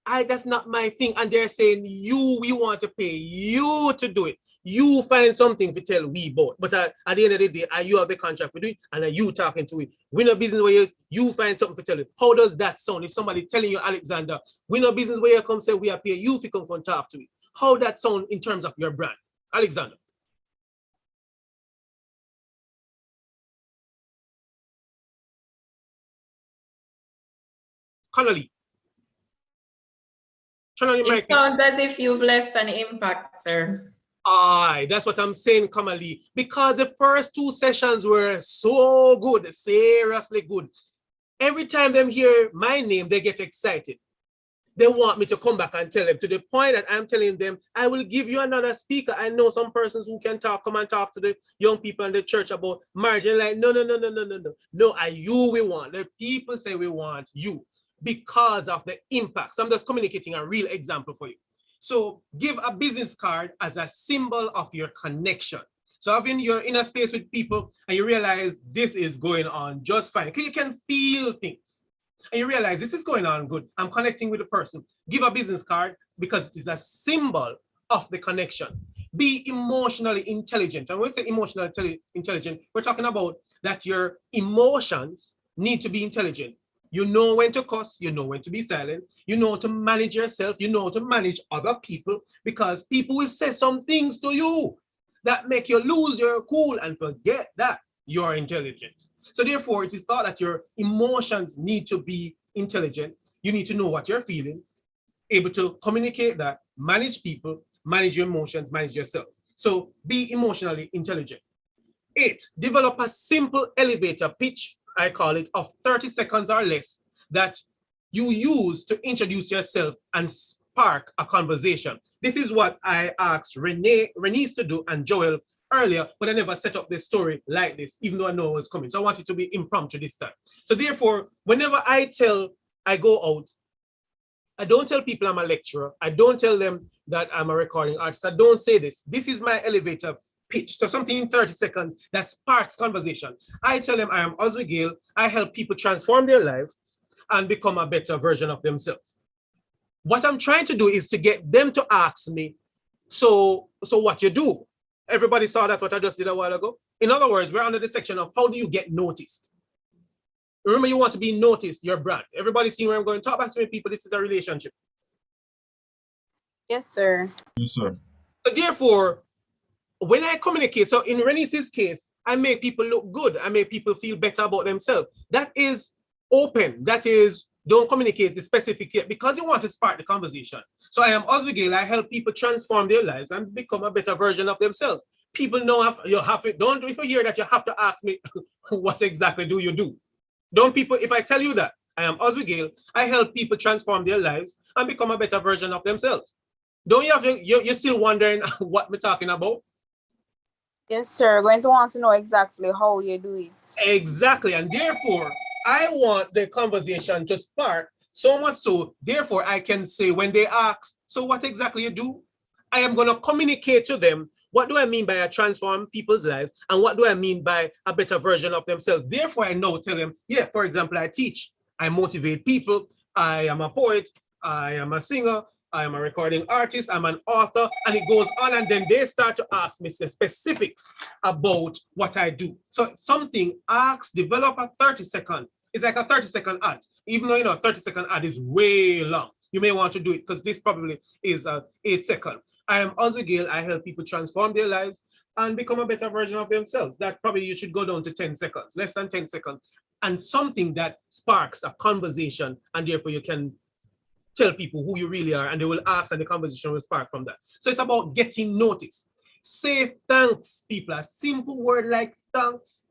A: that's not my thing. And they're saying, we want to pay you to do it. You find something to tell we both. But at the end of the day, you have a contract with it and you talking to it. We no business where you find something to tell it. How does that sound? If somebody telling you, Alexander, we no business where you come say we are pay you if you come talk to it. How that sound in terms of your brand? Alexander. Connolly.
N: It sounds as if you've left an impact, sir.
A: Aye, that's what I'm saying, Kamali. Because the first 2 sessions were so good, seriously good. Every time them hear my name, they get excited. They want me to come back and tell them, to the point that I'm telling them, I will give you another speaker. I know some persons who can come and talk to the young people in the church about marriage. And like, no. No, you we want. The people say we want you because of the impact. So I'm just communicating a real example for you. So give a business card as a symbol of your connection. So when you're in a space with people and you realize this is going on just fine, because you can feel things. And you realize this is going on good. I'm connecting with the person. Give a business card because it is a symbol of the connection. Be emotionally intelligent. And when we say emotionally intelligent, we're talking about that your emotions need to be intelligent. You know when to cuss, you know when to be silent, you know to manage yourself, you know to manage other people, because people will say some things to you that make you lose your cool and forget that you're intelligent. So therefore, it is thought that your emotions need to be intelligent. You need to know what you're feeling, able to communicate that, manage people, manage your emotions, manage yourself. So be emotionally intelligent. 8, develop a simple elevator pitch, I call it, of 30 seconds or less that you use to introduce yourself and spark a conversation. This is what I asked Renice to do and Joel earlier, but I never set up the story like this, even though I know it was coming. So I want it to be impromptu this time. So therefore, whenever I go out, I don't tell people I'm a lecturer. I don't tell them that I'm a recording artist. I don't say this. This is my elevator pitch. So something in 30 seconds that sparks conversation. I tell them I am Oswald Gale. I help people transform their lives and become a better version of themselves. What I'm trying to do is to get them to ask me, so what you do? Everybody saw that what I just did a while ago. In other words, we're under the section of how do you get noticed? Remember, you want to be noticed, your brand. Everybody see where I'm going? Talk back to me, people. This is a relationship.
B: Yes, sir.
J: Yes, sir.
A: So therefore, when I communicate, so in Renice's case, I make people look good. I make people feel better about themselves. That is open. That is, don't communicate the specific yet because you want to spark the conversation. So I am Oswald Gale. I help people transform their lives and become a better version of themselves. People know you have to, don't, if you hear that, you have to ask me, what exactly do you do? Don't people, if I tell you that I am Oswald Gale, I help people transform their lives and become a better version of themselves. Don't you have to, you're still wondering what we're talking about?
B: Yes, sir. Going to want to know exactly how you do it.
A: Exactly. And therefore, I want the conversation to spark so much so, therefore, I can say when they ask, so what exactly you do? I am going to communicate to them, what do I mean by I transform people's lives? And what do I mean by a better version of themselves? Therefore, I now tell them, yeah, for example, I teach, I motivate people, I am a poet, I am a singer, I am a recording artist, I'm an author, and it goes on, and then they start to ask me the specifics about what I do. So something, develop a 30-second. It's like a 30-second ad, even though, 30-second ad is way long. you may want to do it because this probably is 8 seconds. I am Oswald Gale. I help people transform their lives and become a better version of themselves. That probably you should go down to 10 seconds, less than 10 seconds, and something that sparks a conversation, and therefore you can tell people who you really are, and they will ask, and the conversation will spark from that. So it's about getting noticed. Say thanks, people. A simple word like thanks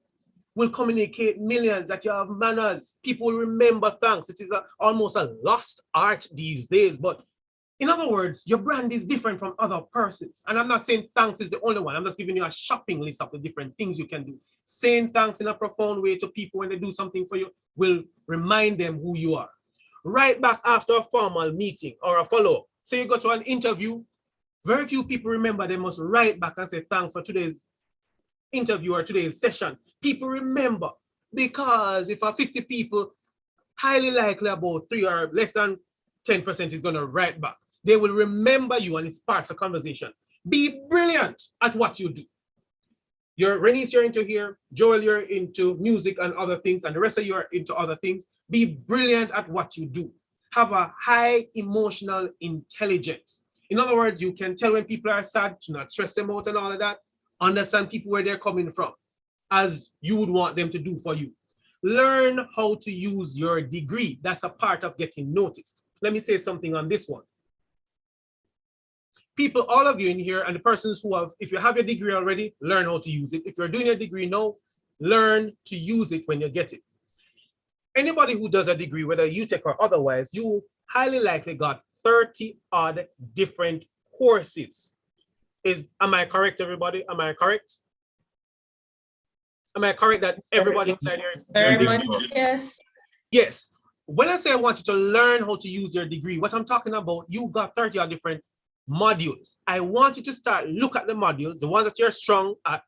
A: will communicate millions that you have manners. People will remember thanks. It is almost a lost art these days, but in other words, your brand is different from other persons. And I'm not saying thanks is the only one. I'm just giving you a shopping list of the different things you can do. Saying thanks in a profound way to people when they do something for you will remind them who you are. Right back after a formal meeting or a follow-up. So you go to an interview, very few people remember. They must write back and say thanks for today's interview or today's session. People remember because if 50 people, highly likely about 3 or less than 10% is going to write back. They will remember you and it sparks a conversation. Be brilliant at what you do. Renice, you're into here. Joel, you're into music and other things, and the rest of you are into other things. Be brilliant at what you do. Have a high emotional intelligence. In other words, you can tell when people are sad, to not stress them out and all of that. Understand people where they're coming from, as you would want them to do for you. Learn how to use your degree. That's a part of getting noticed. Let me say something on this one. People, all of you in here, and the persons who have, if you have your degree already, learn how to use it. If you're doing your degree now, learn to use it when you get it. Anybody who does a degree, whether UTech or otherwise, you highly likely got 30 odd different courses. Am I correct, everybody? Am I correct? Am I correct that everybody inside here?
N: Very much, yes.
A: Yes. When I say I want you to learn how to use your degree, what I'm talking about, you got 30 odd different modules. I want you to start look at the modules, the ones that you're strong at,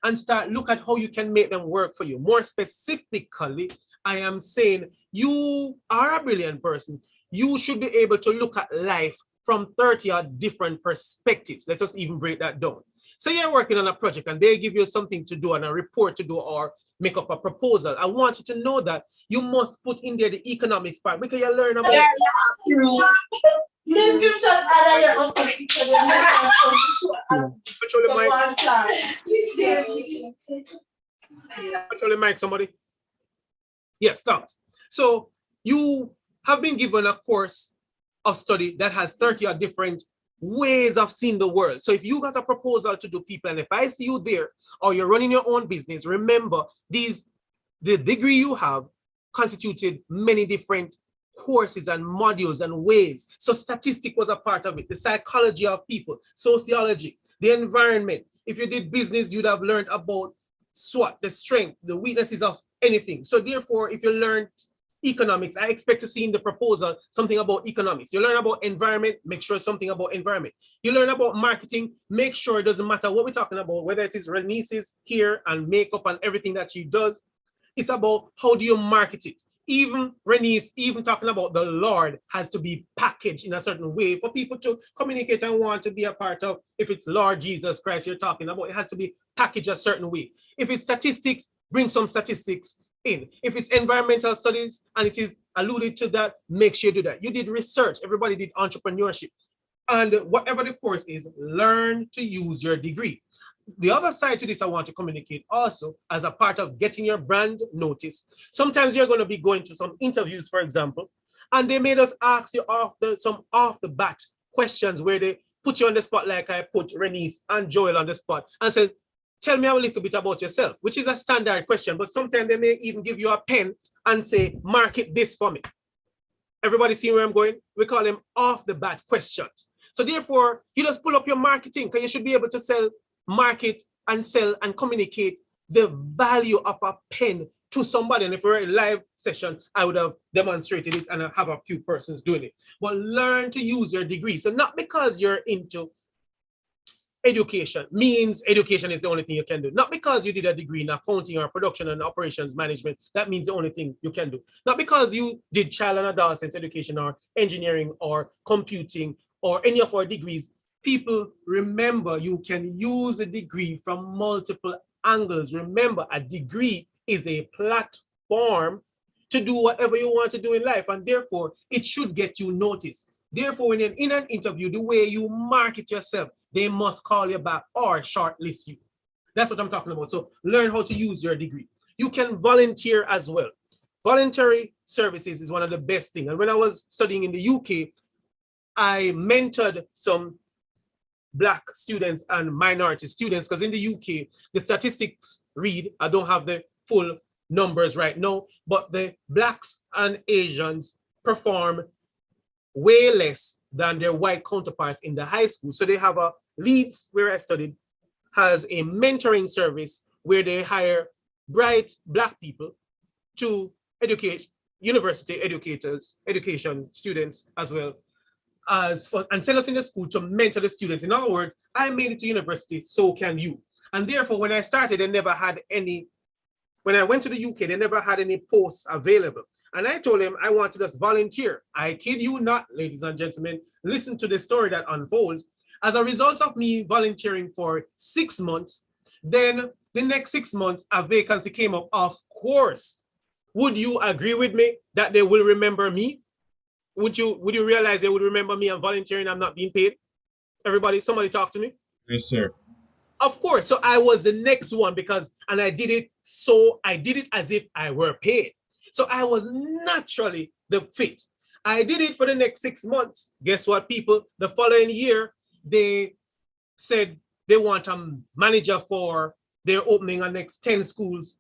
A: and start look at how you can make them work for you. More specifically, I am saying you are a brilliant person. You should be able to look at life from 30 odd different perspectives. Let us even break that down. So you're working on a project and they give you something to do and a report to do or make up a proposal. I want you to know that you must put in there the economics part because you learn about Control the mic, somebody. Yes, thanks. So you have been given a course of study that has 30 or different ways of seeing the world. So if you got a proposal to do, people, and if I see you there or you're running your own business, remember the degree you have constituted many different courses and modules and ways. So statistics was a part of it, the psychology of people, sociology, the environment. If you did business, you'd have learned about SWOT, the strength, the weaknesses of anything. So therefore, if you learned economics, I expect to see in the proposal something about economics. You learn about environment, make sure something about environment. You learn about marketing, make sure it doesn't matter what we're talking about, whether it is Renice's hair and makeup and everything that she does. It's about how do you market it. Even Renice, even talking about the Lord has to be packaged in a certain way for people to communicate and want to be a part of. If it's Lord Jesus Christ you're talking about, it has to be packaged a certain way. If it's statistics, bring some statistics in. If it's environmental studies and it is alluded to that, make sure you do that. You did research, everybody did entrepreneurship. And whatever the course is, learn to use your degree. The other side to this I want to communicate also as a part of getting your brand noticed. Sometimes you're going to be going to some interviews, for example, and they made us ask you some off the bat questions where they put you on the spot, like I put Renice and Joel on the spot and said, tell me a little bit about yourself, which is a standard question, but sometimes they may even give you a pen and say, market this for me. Everybody see where I'm going? We call them off the bat questions. So therefore, you just pull up your marketing because you should be able to sell, market and sell and communicate the value of a pen to somebody. And if we're in a live session, I would have demonstrated it and I have a few persons doing it. But learn to use your degree. So not because you're into education means education is the only thing you can do. Not because you did a degree in accounting or production and operations management, that means the only thing you can do. Not because you did child and adolescent education or engineering or computing or any of our degrees. People, remember, you can use a degree from multiple angles. Remember, a degree is a platform to do whatever you want to do in life, and therefore, it should get you noticed. Therefore, when you're in an interview, the way you market yourself, they must call you back or shortlist you. That's what I'm talking about. So learn how to use your degree. You can volunteer as well. Voluntary services is one of the best things. And when I was studying in the UK, I mentored some Black students and minority students, because in the UK, the statistics read, I don't have the full numbers right now, but the Blacks and Asians perform way less than their white counterparts in the high school. So they have a Leeds, where I studied, has a mentoring service where they hire bright Black people to educate university education students as well as for, and send us in the school to mentor the students. In other words, I made it to university, so can you. And therefore, when I started, they never had any, when I went to the UK, they never had any posts available. And I told them I want to just volunteer. I kid you not, ladies and gentlemen, listen to the story that unfolds. As a result of me volunteering for 6 months, then the next 6 months, a vacancy came up. Of course, would you agree with me that they will remember me? Would you realize they would remember me and volunteering, I'm not being paid? Everybody, somebody talk to me.
J: Yes, sir.
A: Of course. So I was the next one because, and I did it as if I were paid. So I was naturally the fit. I did it for the next 6 months. Guess what, people? The following year, they said they want a manager for their opening on next 10 schools.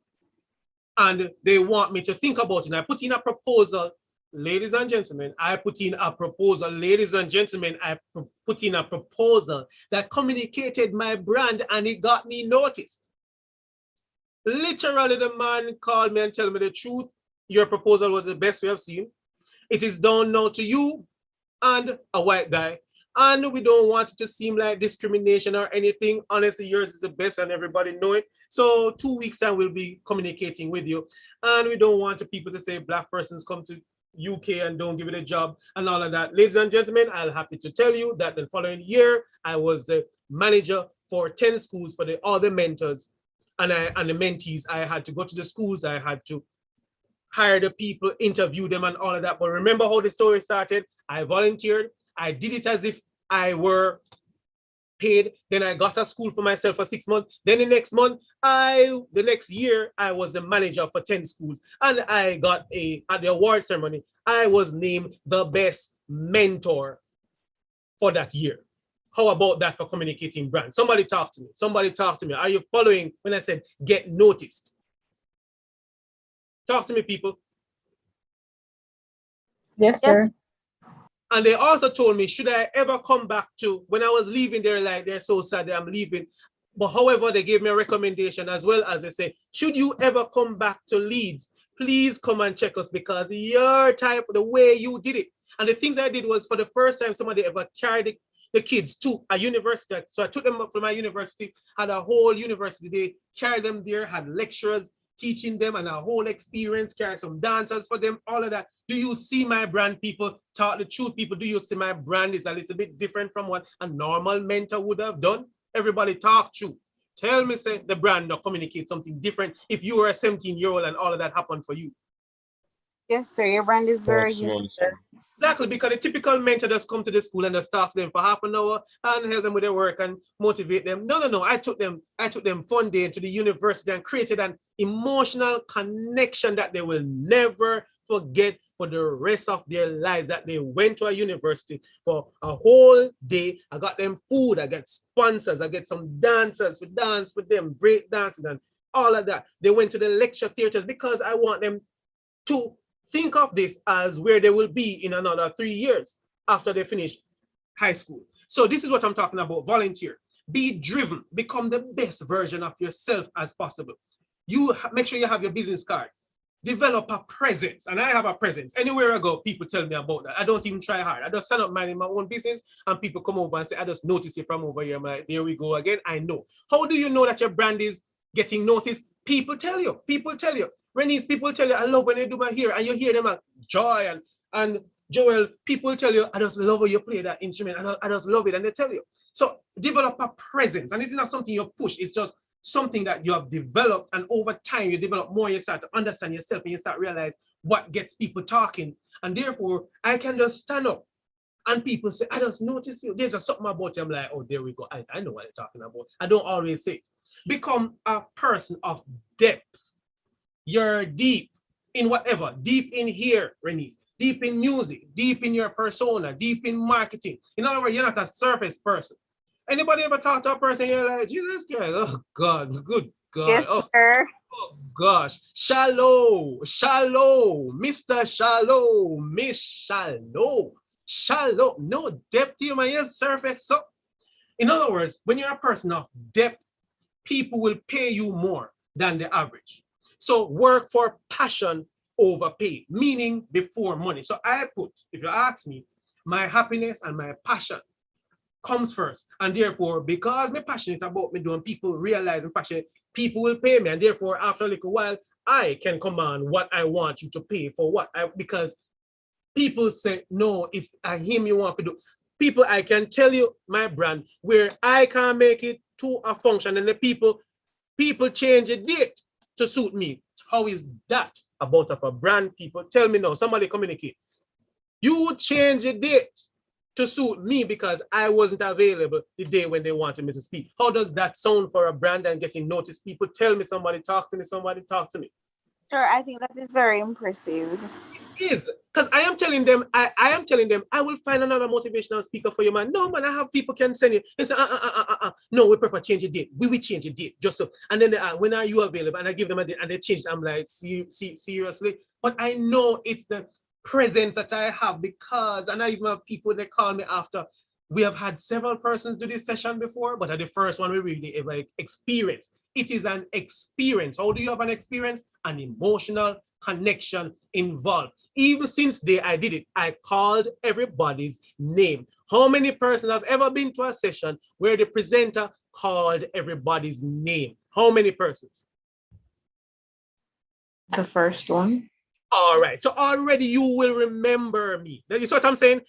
A: And they want me to think about it. And I put in a proposal. Ladies and gentlemen, I put in a proposal. Ladies and gentlemen, I put in a proposal that communicated my brand, and it got me noticed. Literally, the man called me and told me the truth. Your proposal was the best we have seen. It is down now to you and a white guy. And we don't want it to seem like discrimination or anything. Honestly, yours is the best and everybody know it. So 2 weeks time we'll be communicating with you. And we don't want people to say Black persons come to UK and don't give it a job and all of that. Ladies and gentlemen, I'm happy to tell you that the following year, I was the manager for 10 schools for all the mentors and the mentees. I had to go to the schools. I had to hire the people, interview them and all of that. But remember how the story started? I volunteered. I did it as if I were paid. Then I got a school for myself for 6 months. Then the next year, I was the manager for 10 schools. And I got at the award ceremony, I was named the best mentor for that year. How about that for communicating brand? Somebody talk to me. Somebody talk to me. Are you following when I said get noticed? Talk to me, people.
I: Yes, sir.
A: And they also told me, should I ever come back to, when I was leaving, they're like, they're so sad that I'm leaving. But however, they gave me a recommendation as well as they say, should you ever come back to Leeds, please come and check us because your type, the way you did it. And the things I did was for the first time somebody ever carried the kids to a university. So I took them up from my university, had a whole university day, carried them there, had lecturers teaching them and a whole experience, carried some dancers for them, all of that. Do you see my brand, people? Talk the truth, people. Do you see my brand is a little bit different from what a normal mentor would have done? Everybody talk true. Tell me, say the brand not communicate something different if you were a 17-year-old and all of that happened for you.
B: Yes, sir. Your brand is very unique.
A: Exactly, because the typical mentor just come to the school and just talk to them for half an hour and help them with their work and motivate them. No. I took them fun day into the university and created an emotional connection that they will never forget for the rest of their lives, that they went to a university for a whole day. I got them food, I got sponsors, I get some dancers to dance with them, break dances and all of that. They went to the lecture theaters because I want them to think of this as where they will be in another 3 years after they finish high school. So this is what I'm talking about, volunteer. Be driven, become the best version of yourself as possible. You make sure you have your business card. Develop a presence, and I have a presence. Anywhere I go, people tell me about that. I don't even try hard. I just stand up minding my own business, and people come over and say, I just notice it from over here. I'm like, there we go again. I know. How do you know that your brand is getting noticed? People tell you. People tell you. Renice, people tell you, I love when they do my hair, and you hear them at Joy and Joel, people tell you, I just love how you play that instrument. I just love it, and they tell you. So develop a presence, and it's not something you push. It's just something that you have developed, and over time you develop more, you start to understand yourself and you start to realize what gets people talking. And therefore, I can just stand up And people say, I just noticed you. There's something about you. I'm like, oh, there we go. I know what they're talking about. I don't always say it. Become a person of depth. You're deep in whatever. Deep in here, Renice. Deep in music. Deep in your persona. Deep in marketing. In other words, you're not a surface person. Anybody ever talk to a person, you're like, Jesus Christ, oh God, good God.
O: Yes,
A: oh,
O: sir.
A: oh gosh. Shallow, Mr. Shallow, Miss Shallow. Shallow, no depth to you, man. Yes, surface. So, in other words, when you're a person of depth, people will pay you more than the average. So work for passion over pay, meaning before money. So I put, if you ask me, my happiness and my passion comes first. And therefore, because I'm passionate about me doing, people realize I'm passionate, people will pay me. And therefore, after a little while, I can command what I want you to pay for what because people say, no, if I him you want to do. People, I can tell you my brand where I can make it to a function and the people change a date to suit me. How is that about of a brand? People tell me now, somebody communicate. You change a date to suit me because I wasn't available the day when they wanted me to speak. How does that sound for a brand and getting noticed? People tell me, somebody talk to me, somebody talk to me.
O: Sir, I think that is very impressive.
A: It is, because I am telling them, I will find another motivational speaker for you, man. No, man, I have people can send you. They say, no, we prefer change the date. We will change the date, just so. And then they when are you available? And I give them a date, and they change. I'm like, seriously? But I know it's the presence that I have because, and I even have people that call me after. We have had several persons do this session before, but at the first one we really ever experienced. It is an experience. How do you have an experience? An emotional connection involved. Even since the day I did it, I called everybody's name. How many persons have ever been to a session where the presenter called everybody's name? How many persons?
I: The first one.
A: All right. So already you will remember me. You see what I'm saying?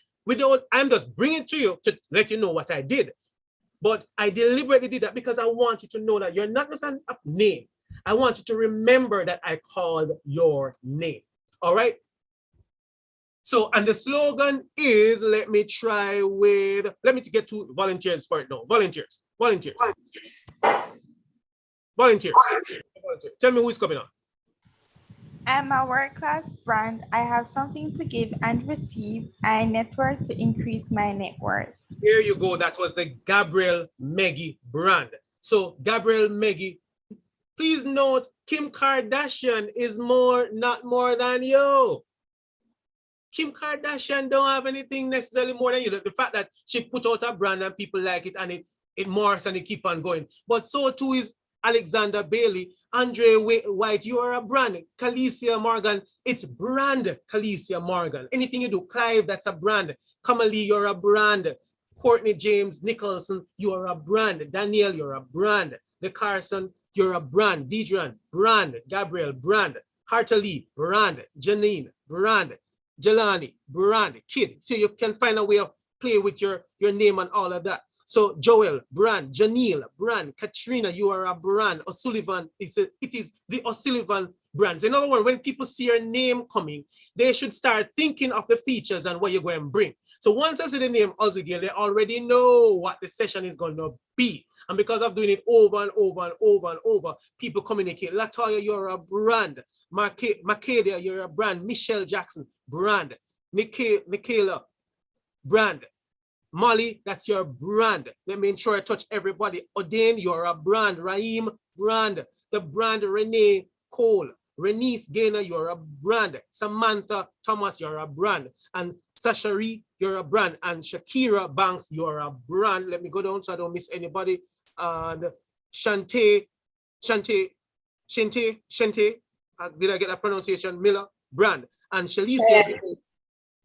A: I'm just bringing it to you to let you know what I did. But I deliberately did that because I want you to know that you're not just a name. I want you to remember that I called your name. All right? So, and the slogan is, let me get two volunteers for it now. Volunteers. Tell me who's coming on.
P: I'm a world-class brand. I have something to give and receive. I network to increase my net worth.
A: Here you go. That was the Gabriel Meggy brand. So Gabriel Meggy, please note, Kim Kardashian is not more than you. Kim Kardashian don't have anything necessarily more than you. The fact that she put out a brand and people like it and it morphs and it keep on going. But so too is Alexander Bailey, Andre White, you are a brand. Khaleesi Morgan, it's brand Khaleesi Morgan. Anything you do, Clive, that's a brand. Kamali, you're a brand. Courtney James Nicholson, you are a brand. Danielle, you're a brand. The Carson, you're a brand. Deidran, brand. Gabriel, brand. Hartley, brand. Janine, brand. Jelani, brand. Kid. So you can find a way of play with your name and all of that. So Joel, brand. Janelle, brand. Katrina, you are a brand. O'Sullivan, it is the O'Sullivan brands. In other words, when people see your name coming, they should start thinking of the features and what you're going to bring. So once I see the name Ozwigil, they already know what the session is going to be. And because of doing it over and over and over and over, people communicate. Latoya, you're a brand. Macadia, you're a brand. Michelle Jackson, brand. Michaela, brand. Molly, that's your brand. Let me ensure I touch everybody. Odin, you're a brand. Raheem, brand. The brand Renee Cole. Renice Gaynor, you're a brand. Samantha Thomas, you're a brand. And Sashari, you're a brand. And Shakira Banks, you're a brand. Let me go down so I don't miss anybody. And Shante, did I get that pronunciation? Miller, brand. And Shalicia,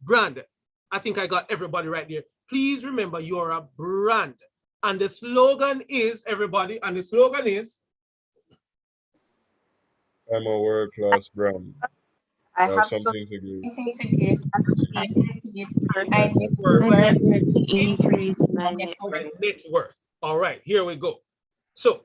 A: brand. I think I got everybody right there. Please remember, you're a brand. And the slogan is, everybody, and the slogan is,
J: I'm a world-class brand.
O: I
J: have something to give.
E: I network
L: to increase my net
A: worth. All right, here we go. So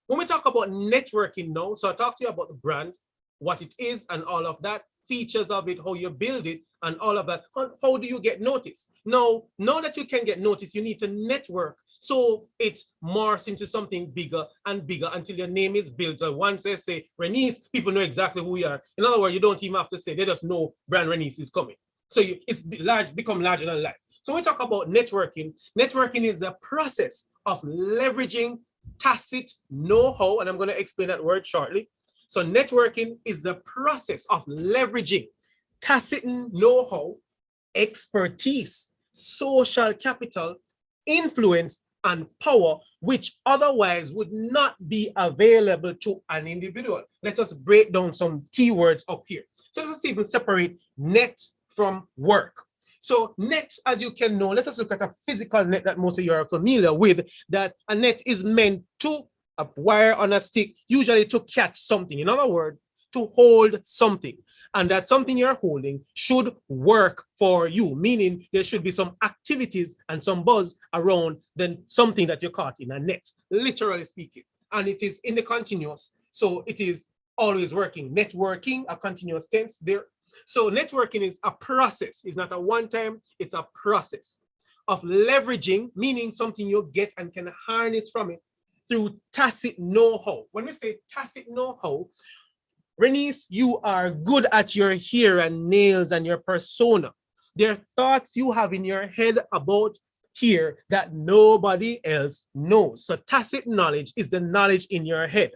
A: when we talk about networking now, so I talked to you about the brand, what it is and all of that. features of it, how you build it, and all of that. How do you get noticed? Now that you can get noticed, you need to network. So it morphs into something bigger and bigger until your name is built. And once they say Renice, people know exactly who you are. In other words, you don't even have to say, they just know brand Renice is coming. So it's become larger than life. So when we talk about networking, networking is a process of leveraging tacit know-how, and I'm going to explain that word shortly. So networking is the process of leveraging tacit know-how, expertise, social capital, influence, and power, which otherwise would not be available to an individual. Let us break down some keywords up here. So let's even separate net from work. So net, as you can know, let us look at a physical net that most of you are familiar with, that a net is meant to a wire on a stick, usually to catch something. In other words, to hold something. And that something you're holding should work for you, meaning there should be some activities and some buzz around then something that you caught in a net, literally speaking. And it is in the continuous, so it is always working. Networking, a continuous tense there. So networking is a process. It's not a one-time, it's a process of leveraging, meaning something you get and can harness from it through tacit know-how. When we say tacit know-how, Renice, you are good at your hair and nails and your persona. There are thoughts you have in your head about here that nobody else knows. So tacit knowledge is the knowledge in your head.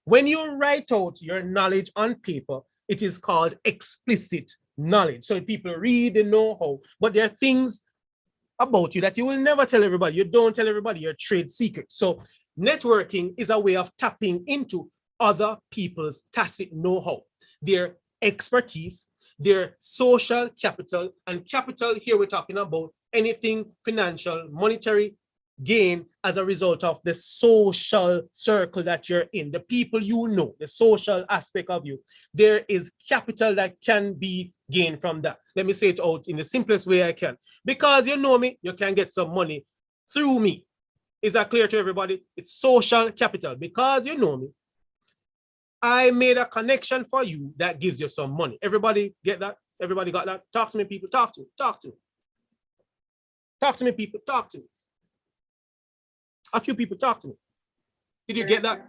A: When you write out your knowledge on paper, it is called explicit knowledge. So people read the know-how, but there are things about you that you will never tell everybody. You don't tell everybody your trade secrets. So networking is a way of tapping into other people's tacit know-how, their expertise, their social capital, and capital here we're talking about anything financial, monetary gain as a result of the social circle that you're in, the people you know, the social aspect of you. There is capital that can be gained from that. Let me say it out in the simplest way I can. Because you know me, you can get some money through me. Is that clear to everybody? It's social capital. Because you know me, I made a connection for you that gives you some money. Everybody get that? Everybody got that? Talk to me, people. Talk to me. Talk to me. Talk to me, people. Talk to me. A few people talk to me. Did you get that?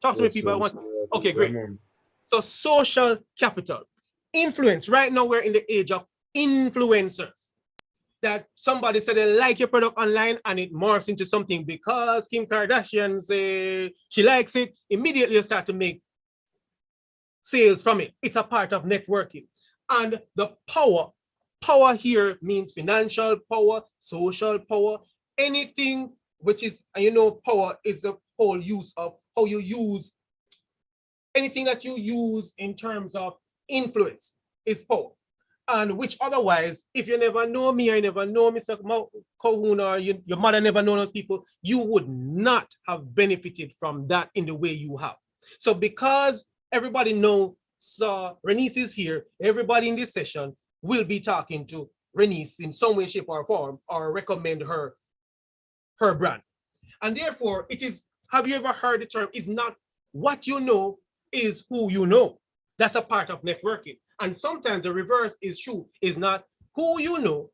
A: Talk to me, people. I want. Okay, great. So social capital, influence. Right now we're in the age of influencers. That somebody said they like your product online and it morphs into something because Kim Kardashian say she likes it. Immediately you start to make sales from it. It's a part of networking. And the power here means financial power, social power, anything which is, and you know, power is the whole use of how you use anything that you use in terms of influence is power. And which otherwise, if you never know me or you never know Mr. Calhoun or your mother never know those people, you would not have benefited from that in the way you have. So because everybody knows Renice is here, everybody in this session will be talking to Renice in some way, shape, or form, or recommend her brand. And therefore, it is, have you ever heard the term, is not what you know, is who you know. That's a part of networking. And sometimes the reverse is true, is not who you know,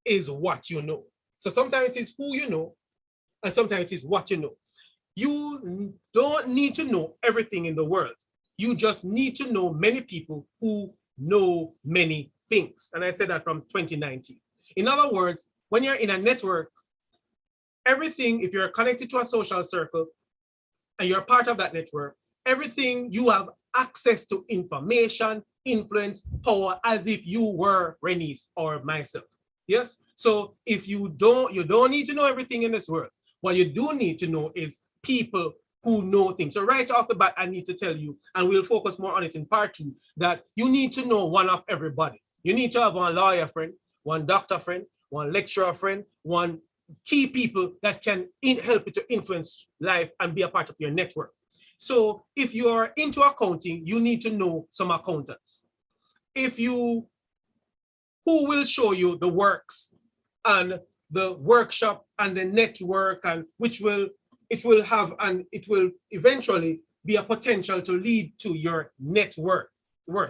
A: is what you know. So sometimes it's who you know, and sometimes it's what you know. You don't need to know everything in the world. You just need to know many people who know many things. And I said that from 2019. In other words, when you're in a network, everything, if you're connected to a social circle and you're part of that network, everything you have access to information, influence, power, as if you were Renice or myself. Yes. So if you don't need to know everything in this world. What you do need to know is people who know things. So right off the bat, I need to tell you, and we'll focus more on it in part 2, that you need to know one of everybody. You need to have one lawyer friend, one doctor friend, one lecturer friend, one key people that can help you to influence life and be a part of your network. So if you're into accounting, you need to know some accountants. Who will show you the works and the workshop and the network, and it will eventually be a potential to lead to your net worth,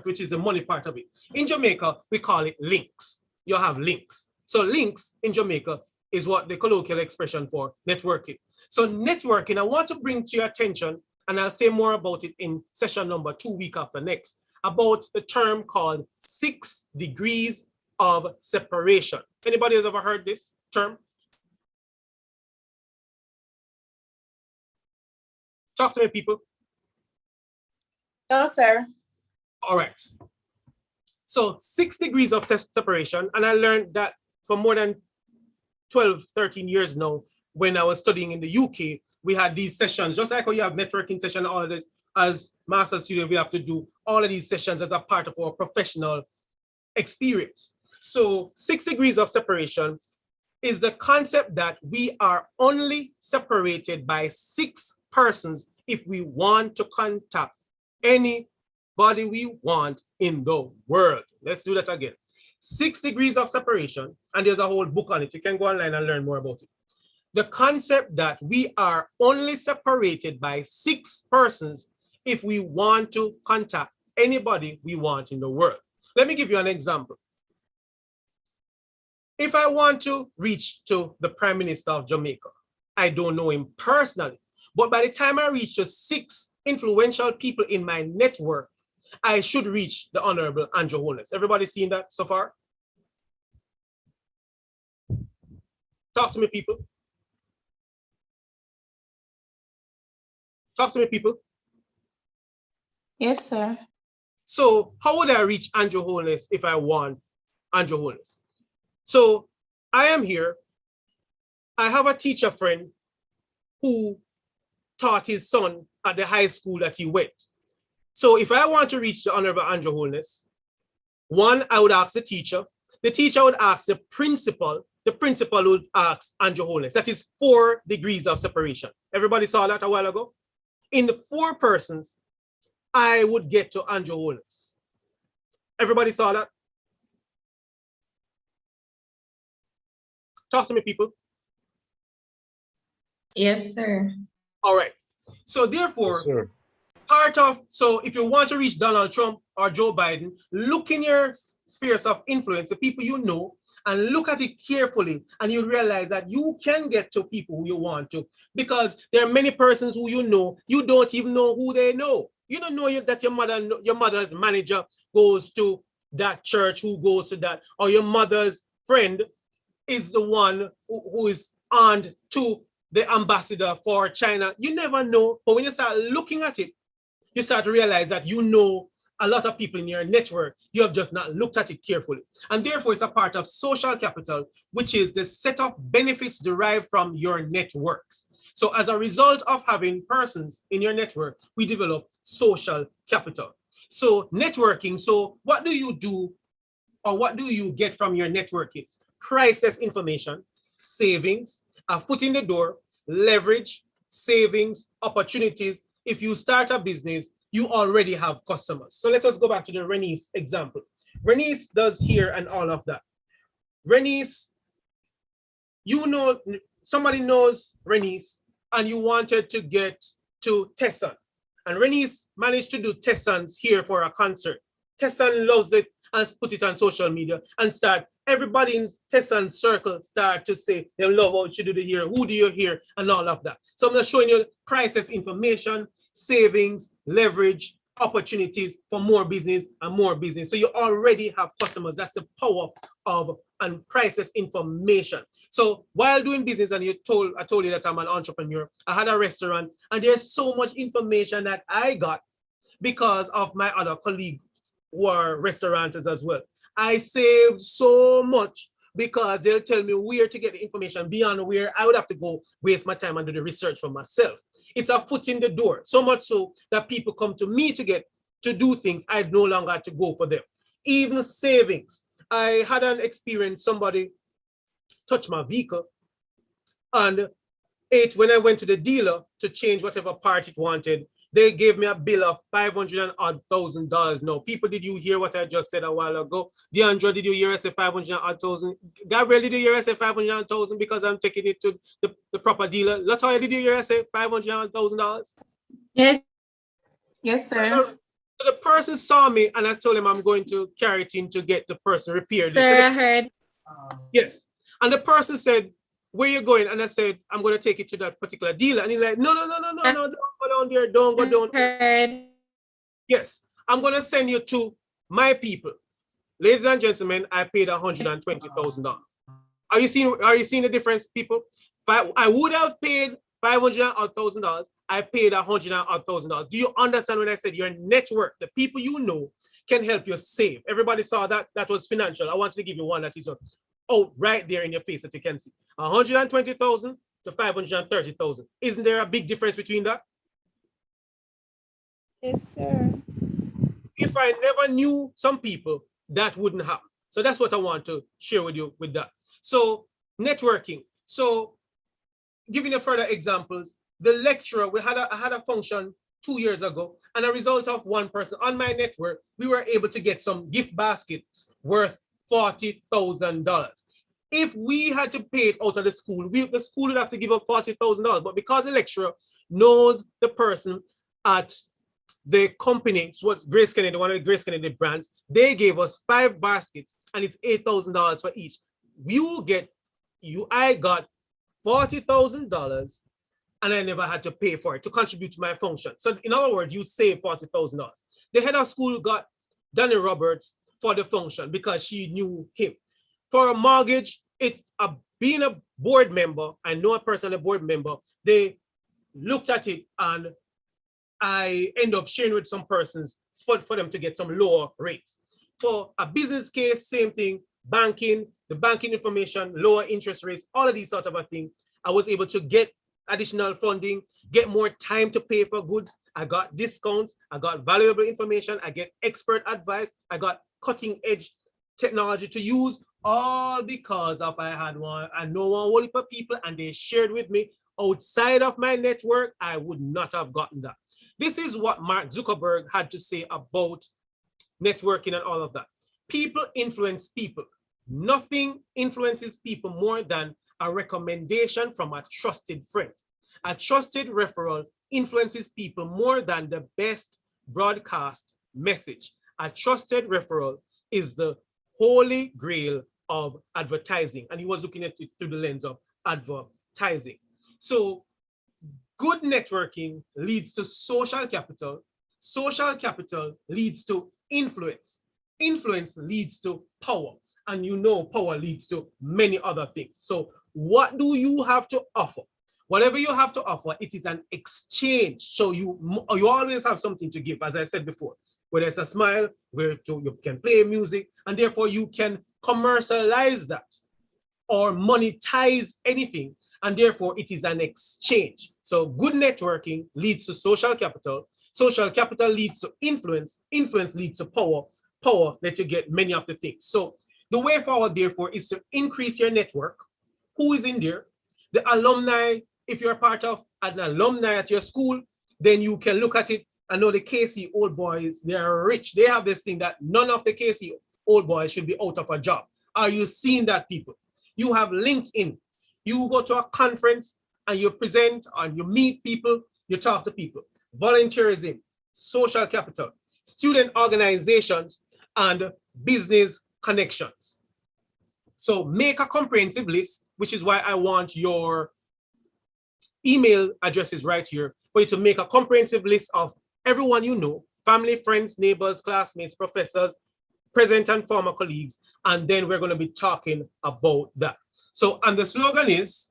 A: which is the money part of it. In Jamaica, we call it links. You have links. So links in Jamaica is what the colloquial expression for networking. So networking, I want to bring to your attention, and I'll say more about it in session number 2 week after next, about the term called 6 degrees of separation. Anybody has ever heard this term? Talk to me, people.
B: No, sir.
A: All right. So 6 degrees of separation, and I learned that for more than 12, 13 years now, when I was studying in the UK, we had these sessions, just like how you have networking session, all of this, as master student, we have to do all of these sessions as a part of our professional experience. So 6 degrees of separation is the concept that we are only separated by 6 persons if we want to contact anybody we want in the world. Let's do that again. 6 degrees of separation, and there's a whole book on it. You can go online and learn more about it. The concept that we are only separated by 6 persons if we want to contact anybody we want in the world. Let me give you an example. If I want to reach to the Prime Minister of Jamaica, I don't know him personally, but by the time I reach to 6 influential people in my network, I should reach the Honorable Andrew Holness. Everybody seen that so far? Talk to me, people. Talk to me, people.
E: Yes, sir.
A: So how would I reach Andrew Holness if I want Andrew Holness? So I am here. I have a teacher friend who taught his son at the high school that he went. So if I want to reach the Honorable Andrew Holness, one, I would ask the teacher would ask the principal would ask Andrew Holness. That is 4 degrees of separation. Everybody saw that a while ago? In the 4 persons, I would get to Andrew Holness. Everybody saw that? Talk to me, people.
N: Yes, sir.
A: All right. So therefore, yes, so if you want to reach Donald Trump or Joe Biden, look in your spheres of influence, the people you know, and look at it carefully, and you realize that you can get to people who you want to, because there are many persons who you know, you don't even know who they know. You don't know that your mother's manager goes to that church, who goes to that, or your mother's friend is the one who is aunt to the ambassador for China. You never know, but when you start looking at it, you start to realize that you know a lot of people in your network. You have just not looked at it carefully. And therefore, it's a part of social capital, which is the set of benefits derived from your networks. So as a result of having persons in your network, we develop social capital. So networking, so what do you do, or what do you get from your networking? Priceless information, savings, a foot in the door, leverage, savings, opportunities. If you start a business, you already have customers. So let us go back to the Renice example. Renice does here and all of that. Renice, you know, somebody knows Renice, and you wanted to get to Tesson. And Renice managed to do Tessons here for a concert. Tesson loves it and put it on social media and start, everybody in Tesson's circle start to say they love what you do here, who do you hear, and all of that. So I'm just showing you priceless information, savings, leverage, opportunities for more business and more business. So you already have customers. That's the power of and priceless information. So while doing business, and I told you that I'm an entrepreneur, I had a restaurant, and there's so much information that I got because of my other colleagues who are restaurateurs as well. I saved so much because they'll tell me where to get the information beyond where I would have to go waste my time and do the research for myself. It's a foot in the door, so much so that people come to me to do things I no longer have to go for them. Even savings. I had an experience, somebody touched my vehicle, and when I went to the dealer to change whatever part it wanted, they gave me a bill of $500,000. No, people, did you hear what I just said a while ago? DeAndre, did you hear I say 500,000? Gabriel, did you hear I say 500,000 because I'm taking it to the proper dealer? Latoya, did you hear I say $500,000?
N: Yes,
E: Yes, sir.
A: So the person saw me and I told him I'm going to carry it in to get the person repaired.
N: Sir, I heard.
A: Yes. And the person said, where you going? And I said, I'm going to take it to that particular dealer. And he's like, no, don't go down there. Don't go down there. Yes. I'm going to send you to my people. Ladies and gentlemen, I paid $120,000. Are you seeing the difference, people? I would have paid $500,000. I paid $100,000. Do you understand when I said your network, the people you know, can help you save? Everybody saw that. That was financial. I want to give you one that is right there in your face that you can see. 120,000 to 530,000. Isn't there a big difference between that?
P: Yes, sir.
A: If I never knew some people, that wouldn't happen. So that's what I want to share with you with that. So networking. So giving you further examples, the lecturer, I had a function 2 years ago, and a result of one person on my network, we were able to get some gift baskets worth $40,000. If we had to pay it out of the school, the school would have to give up $40,000. But because the lecturer knows the person at the company, so what's Grace Kennedy, one of the Grace Kennedy brands, they gave us 5 baskets and it's $8,000 for each. I got $40,000 and I never had to pay for it to contribute to my function. So in other words, you save $40,000. The head of school got Danny Roberts for the function because she knew him. For a mortgage, being a board member, I know a person, a board member, they looked at it and I end up sharing with some persons for them to get some lower rates. For a business case, same thing, banking, the banking information, lower interest rates, all of these sort of a thing. I was able to get additional funding, get more time to pay for goods. I got discounts, I got valuable information, I get expert advice, I got cutting edge technology to use, all because of I had one, I know one whole heap of people and they shared with me. Outside of my network, I would not have gotten that. This is what Mark Zuckerberg had to say about networking and all of that. People influence people. Nothing influences people more than a recommendation from a trusted friend. A trusted referral influences people more than the best broadcast message. A trusted referral is the holy grail of advertising. And he was looking at it through the lens of advertising. So good networking leads to social capital. Social capital leads to influence. Influence leads to power. And you know power leads to many other things. So what do you have to offer? Whatever you have to offer, it is an exchange. So you always have something to give, as I said before. Whether it's a smile, where you can play music, and therefore you can commercialize that or monetize anything, and therefore it is an exchange. So good networking leads to social capital. Social capital leads to influence. Influence leads to power. Power lets you get many of the things. So the way forward, therefore, is to increase your network. Who is in there? The alumni. If you're part of an alumni at your school, then you can look at it and know the KC old boys, they are rich. They have this thing that none of the KC old boys should be out of a job. Are you seeing that, people? You have LinkedIn. You go to a conference and you present and you meet people, you talk to people. Volunteerism, social capital, student organizations, and business connections. So make a comprehensive list, which is why I want your email addresses right here for you to make a comprehensive list of everyone you know, family, friends, neighbors, classmates, professors, present and former colleagues, and then we're going to be talking about that. So, and the slogan is,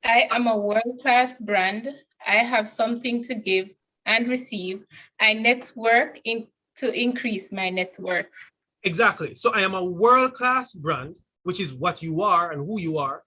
E: I am a world-class brand. I have something to give and receive. I network to increase my net worth.
A: Exactly. So I am a world-class brand, which is what you are and who you are.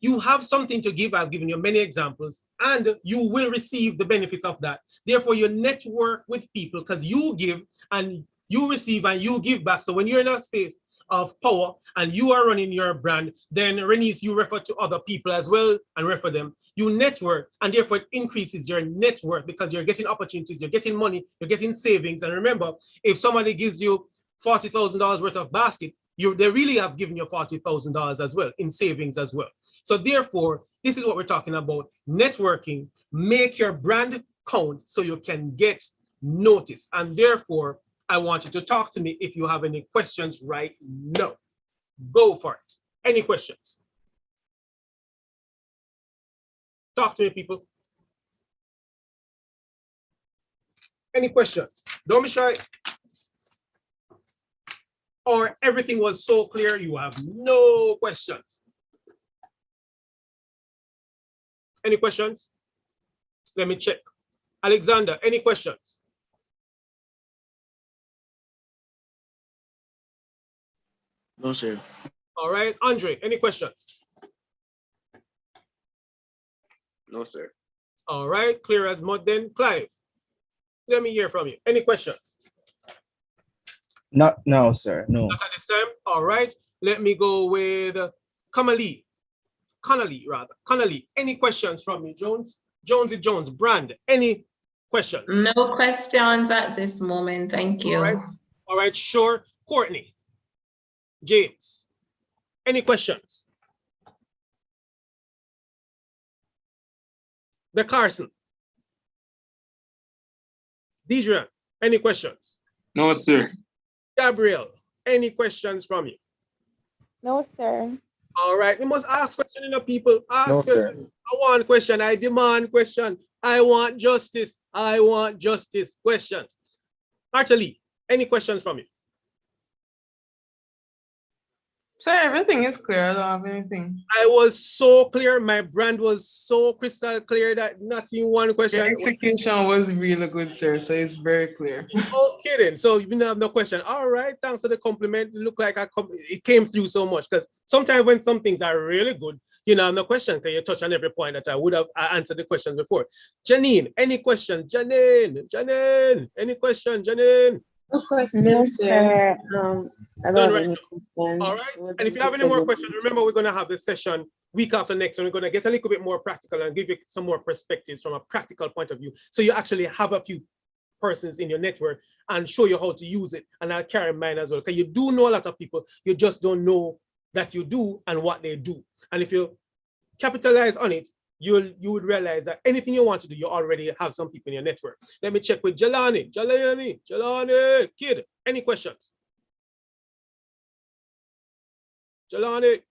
A: You have something to give. I've given you many examples, and you will receive the benefits of that. Therefore, you network with people because you give and you receive and you give back. So when you're in a space of power and you are running your brand, then Renice, you refer to other people as well and refer them. You network, and therefore it increases your network because you're getting opportunities, you're getting money, you're getting savings. And remember, if somebody gives you $40,000 worth of basket, they really have given you $40,000 as well in savings as well. So therefore, this is what we're talking about. Networking, make your brand count so you can get noticed. And therefore, I want you to talk to me if you have any questions right now. Go for it. Any questions? Talk to me, people. Any questions? Don't be shy. Or everything was so clear, you have no questions. Any questions? Let me check. Alexander, any questions?
C: No, sir.
A: All right, Andre, any questions?
C: No, sir.
A: All right, clear as mud then. Clive, let me hear from you. Any questions?
G: Not now, sir. No.
A: Not at this time. All right, let me go with Connolly. Connolly, any questions from me, Jones? Jones, Brand, any questions?
N: No questions at this moment. Thank you.
A: All right, sure. Courtney, James, any questions? The Carson, Deidre, any questions?
C: No, sir.
A: Gabriel, any questions from you?
P: No, sir.
A: All right, we must ask questions, you know, people. Ask
D: No, sir.
A: questions. I want question. I demand question. I want justice. I want justice. Questions. Archie, any questions from you?
Q: Sir, everything is clear. I don't have anything.
A: I was so clear. My brand was so crystal clear that not in one question.
Q: Your execution was really good, sir. So it's very clear.
A: Okay then. So you don't have no question. All right. Thanks for the compliment. It looked like it came through so much because sometimes when some things are really good, you know, no question because you touch on every point that I would have answered the question before. Janine, any question? Janine, any question? Janine?
I: No question,
L: No,
I: sir.
L: sir. I don't have any questions.
A: All right. And if you have any more questions, remember we're going to have this session week after next, and we're going to get a little bit more practical and give you some more perspectives from a practical point of view. So you actually have a few persons in your network and show you how to use it. And I'll carry mine as well. Because you do know a lot of people, you just don't know that you do and what they do. And if you capitalize on it, you would realize that anything you want to do, you already have some people in your network. Let me check with Jelani, kid, any questions? Jelani,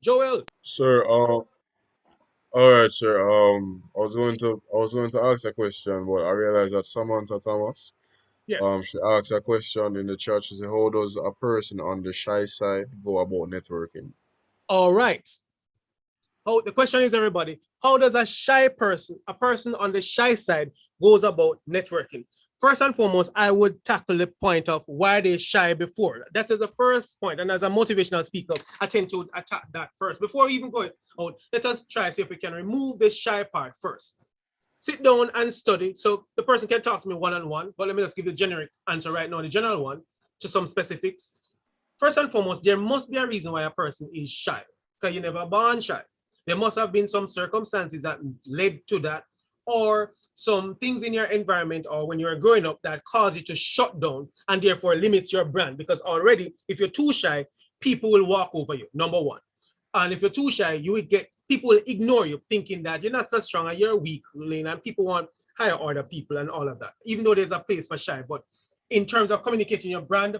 A: Joel.
J: Sir, all right, sir. I was going to ask a question, but I realized that Samantha Thomas,
A: yes,
J: she asked a question in the chat. She said, "How does a person on the shy side go about networking?"
A: All right. Oh, the question is, everybody, how does a shy person, a person on the shy side, goes about networking? First and foremost, I would tackle the point of why they're shy before. That is the first point. And as a motivational speaker, I tend to attack that first. Before we even go out, let us try see if we can remove the shy part first. Sit down and study. So the person can talk to me one-on-one, but let me just give the generic answer right now, the general one, to some specifics. First and foremost, there must be a reason why a person is shy, because you're never born shy. There must have been some circumstances that led to that, or some things in your environment or when you're growing up that cause you to shut down and therefore limits your brand. Because already, if you're too shy, people will walk over you, number one. And if you're too shy, you will get, people will ignore you, thinking that you're not so strong and you're weak, and people want higher order people and all of that, even though there's a place for shy. But in terms of communicating your brand,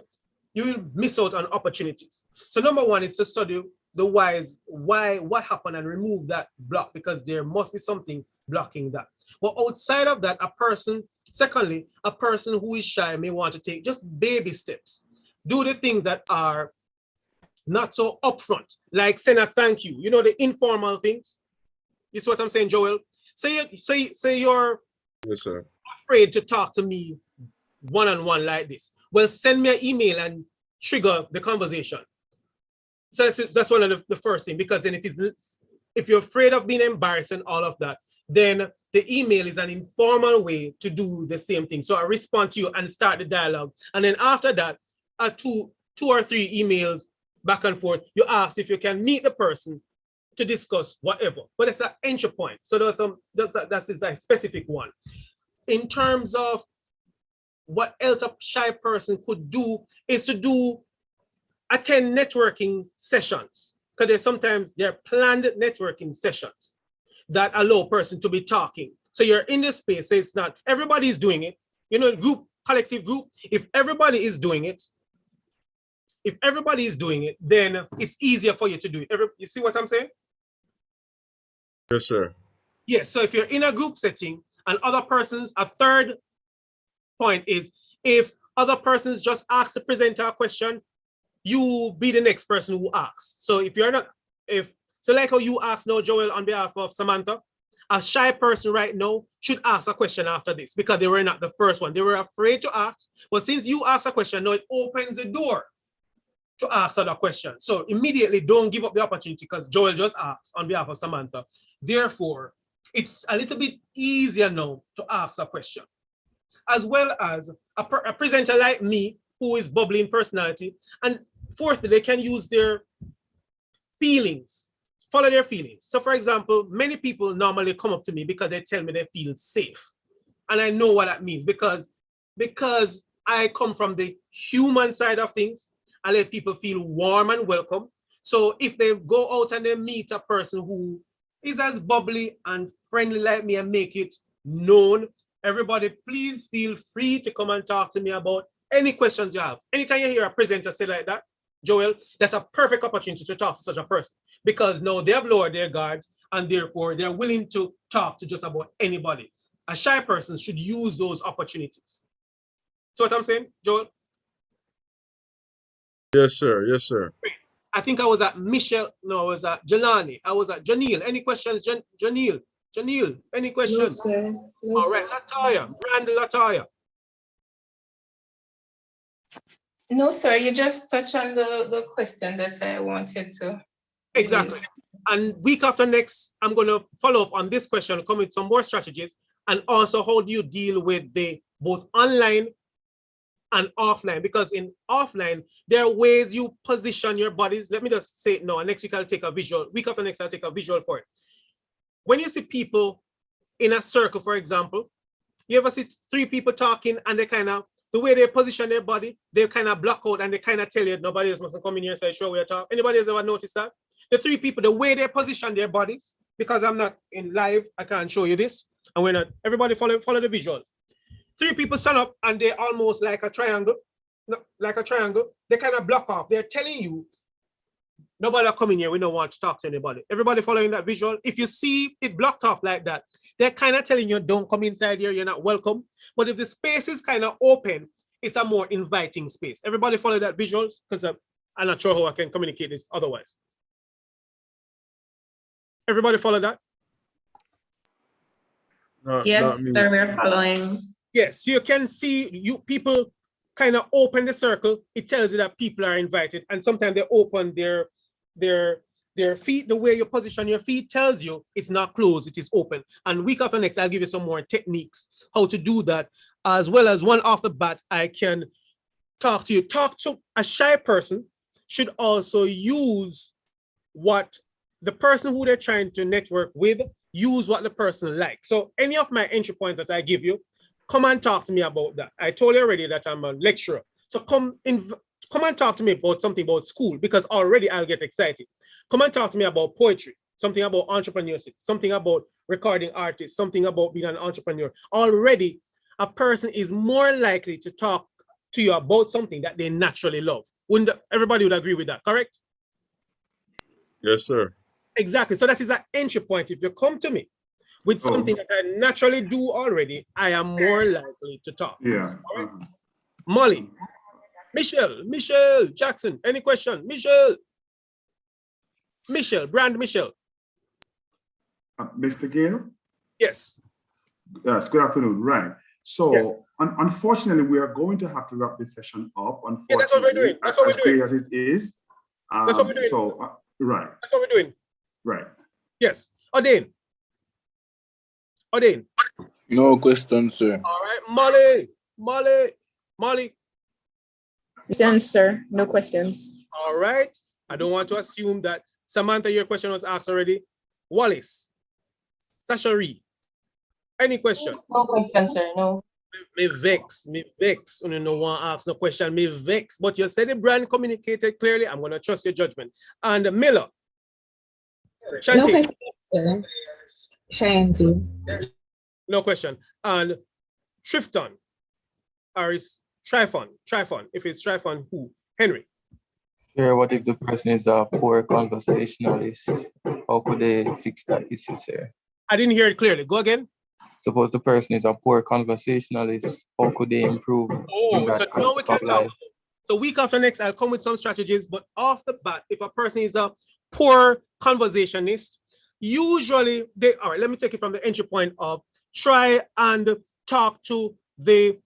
A: you will miss out on opportunities. So number one is to study the whys, why, what happened, and remove that block, because there must be something blocking that. But outside of that, a person, secondly, a person who is shy may want to take just baby steps. Do the things that are not so upfront, like saying a thank you, you know, the informal things. You see what I'm saying, Joel? Say you're
J: Yes, sir.
A: afraid to talk to me one-on-one like this. Well, send me an email and trigger the conversation. So that's one of the first thing, because then it is, if you're afraid of being embarrassed and all of that, then the email is an informal way to do the same thing. So I respond to you and start the dialogue. And then after that, two or three emails back and forth, you ask if you can meet the person to discuss whatever. But it's an entry point. So that's a specific one. In terms of what else a shy person could do is to attend networking sessions. because sometimes there are planned networking sessions that allow person to be talking. So you're in this space, so it's not, everybody's doing it. You know, group, collective group, if everybody is doing it, then it's easier for you to do it. You see what I'm saying?
J: Yes, sir.
A: Yes, so if you're in a group setting and other persons, a third point is if other persons just ask the presenter a question, you be the next person who asks. So if you're not, so like how you ask now, Joel, on behalf of Samantha, a shy person right now should ask a question after this because they were not the first one. They were afraid to ask, but since you ask a question, now it opens the door to ask other questions. So immediately don't give up the opportunity because Joel just asked on behalf of Samantha. Therefore, it's a little bit easier now to ask a question. As well as a presenter like me who is bubbly in personality. And fourthly, they can use their feelings, follow their feelings. So for example, many people normally come up to me because they tell me they feel safe. And I know what that means because I come from the human side of things. I let people feel warm and welcome. So if they go out and they meet a person who is as bubbly and friendly like me and make it known, everybody, please feel free to come and talk to me about any questions you have. Anytime you hear a presenter say like that, Joel, that's a perfect opportunity to talk to such a person because now they have lowered their guards and therefore they're willing to talk to just about anybody. A shy person should use those opportunities. So what I'm saying, Joel?
J: Yes, sir. Yes, sir.
A: I think I was at Michelle. No, I was at Jelani. I was at Janelle. Any questions, Janelle? Janelle, any questions?
I: No, sir. No,
A: all right, Latoya, Brand Latoya.
E: No, sir, you just touched on the question that I wanted to.
A: Exactly. And week after next, I'm going to follow up on this question, come with some more strategies, and also how do you deal with the both online and offline, because in offline, there are ways you position your bodies. Let me just say it now, and next week I'll take a visual. Week after next, I'll take a visual for it. When you see people in a circle, for example, you ever see three people talking and they kind of, the way they position their body, they kind of block out and they kind of tell you nobody else mustn't come in here and say, sure, we're talking. Anybody else ever noticed that? The three people, the way they position their bodies, because I'm not in live, I can't show you this. And we're not, everybody follow the visuals. Three people stand up and they're almost like a triangle, like a triangle. They kind of block off. They're telling you, nobody come in here, we don't want to talk to anybody. Everybody following that visual. If you see it blocked off like that, they're kind of telling you, don't come inside here, you're not welcome. But if the space is kind of open, it's a more inviting space. Everybody follow that visual, because I'm not sure how I can communicate this otherwise. Everybody follow that?
N: Yes, sir, we're following.
A: Yes, you can see people kind of open the circle. It tells you that people are invited, and sometimes they open their feet. The way you position your feet tells you it's not closed, it is open. And week after next, I'll give you some more techniques how to do that, as well as one off the bat. I can talk to you. Talk to a shy person should also use what the person who they're trying to network with, use what the person likes. So any of my entry points that I give you, come and talk to me about that. I told you already that I'm a lecturer. So come and talk to me about something about school, because already I'll get excited. Come and talk to me about poetry, something about entrepreneurship, something about recording artists, something about being an entrepreneur. Already a person is more likely to talk to you about something that they naturally love. Everybody would agree with that, correct?
J: Yes, sir.
A: Exactly. So that is an entry point. If you come to me with something that I naturally do already, I am more likely to talk.
H: Yeah.
A: All right? Molly, Michelle Jackson, any question? Michelle, Brand Michelle.
H: Mr. Gale?
A: Yes.
H: Yes, good afternoon. Right. So, unfortunately, we are going to have to wrap this session up. Unfortunately,
A: yeah, that's what we're doing. That's what we're doing.
H: As great as it is.
A: That's what we're doing.
H: So, right.
A: That's what we're doing.
H: Right.
A: Yes. Odin.
C: No question, sir.
A: All right. Molly.
I: Questions, sir. No questions.
A: All right. I don't want to assume that Samantha, your question was asked already. Wallace. Sasha Reed. Any question?
K: No question, sir. No.
A: Me vex. You no one ask no question. Me vex. But you said the brand communicated clearly. I'm gonna trust your judgment. And Miller, Shanti.
R: question, sir. Shanti.
A: No question. And Trifton. Or is Trifon? If it's Trifon, who? Henry.
C: Sir, what if the person is a poor conversationalist? How could they fix that issue, sir?
A: I didn't hear it clearly. Go again.
C: Suppose the person is a poor conversationalist. How could they improve in that
A: So now we
C: aspect
A: can
C: of
A: talk.
C: life?
A: So week after next, I'll come with some strategies. But off the bat, if a person is a poor conversationist, usually they, all right, let me take it from the entry point of try and talk to the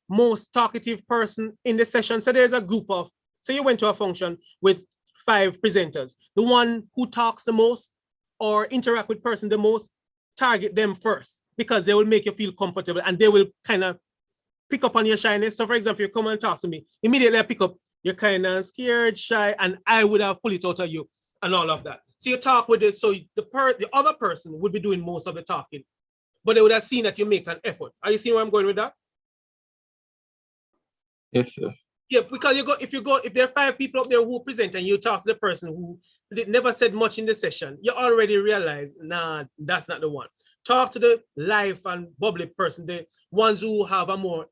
A: most talkative person in the session. So there's a group of, so you went to a function with 5 presenters. The one who talks the most or interact with person the most, target them first because they will make you feel comfortable and they will kind of pick up on your shyness. So for example, you come and talk to me, immediately I pick up, you're kind of scared, shy, and I would have pulled it out of you and all of that. So you talk with it, so the other person would be doing most of the talking, but they would have seen that you make an effort. Are you seeing where I'm going with that?
C: Yes, sir.
A: Yeah, because if there are 5 people up there who present and you talk to the person who never said much in the session, you already realize, nah, that's not the one. Talk to the live and bubbly person, the ones who have a more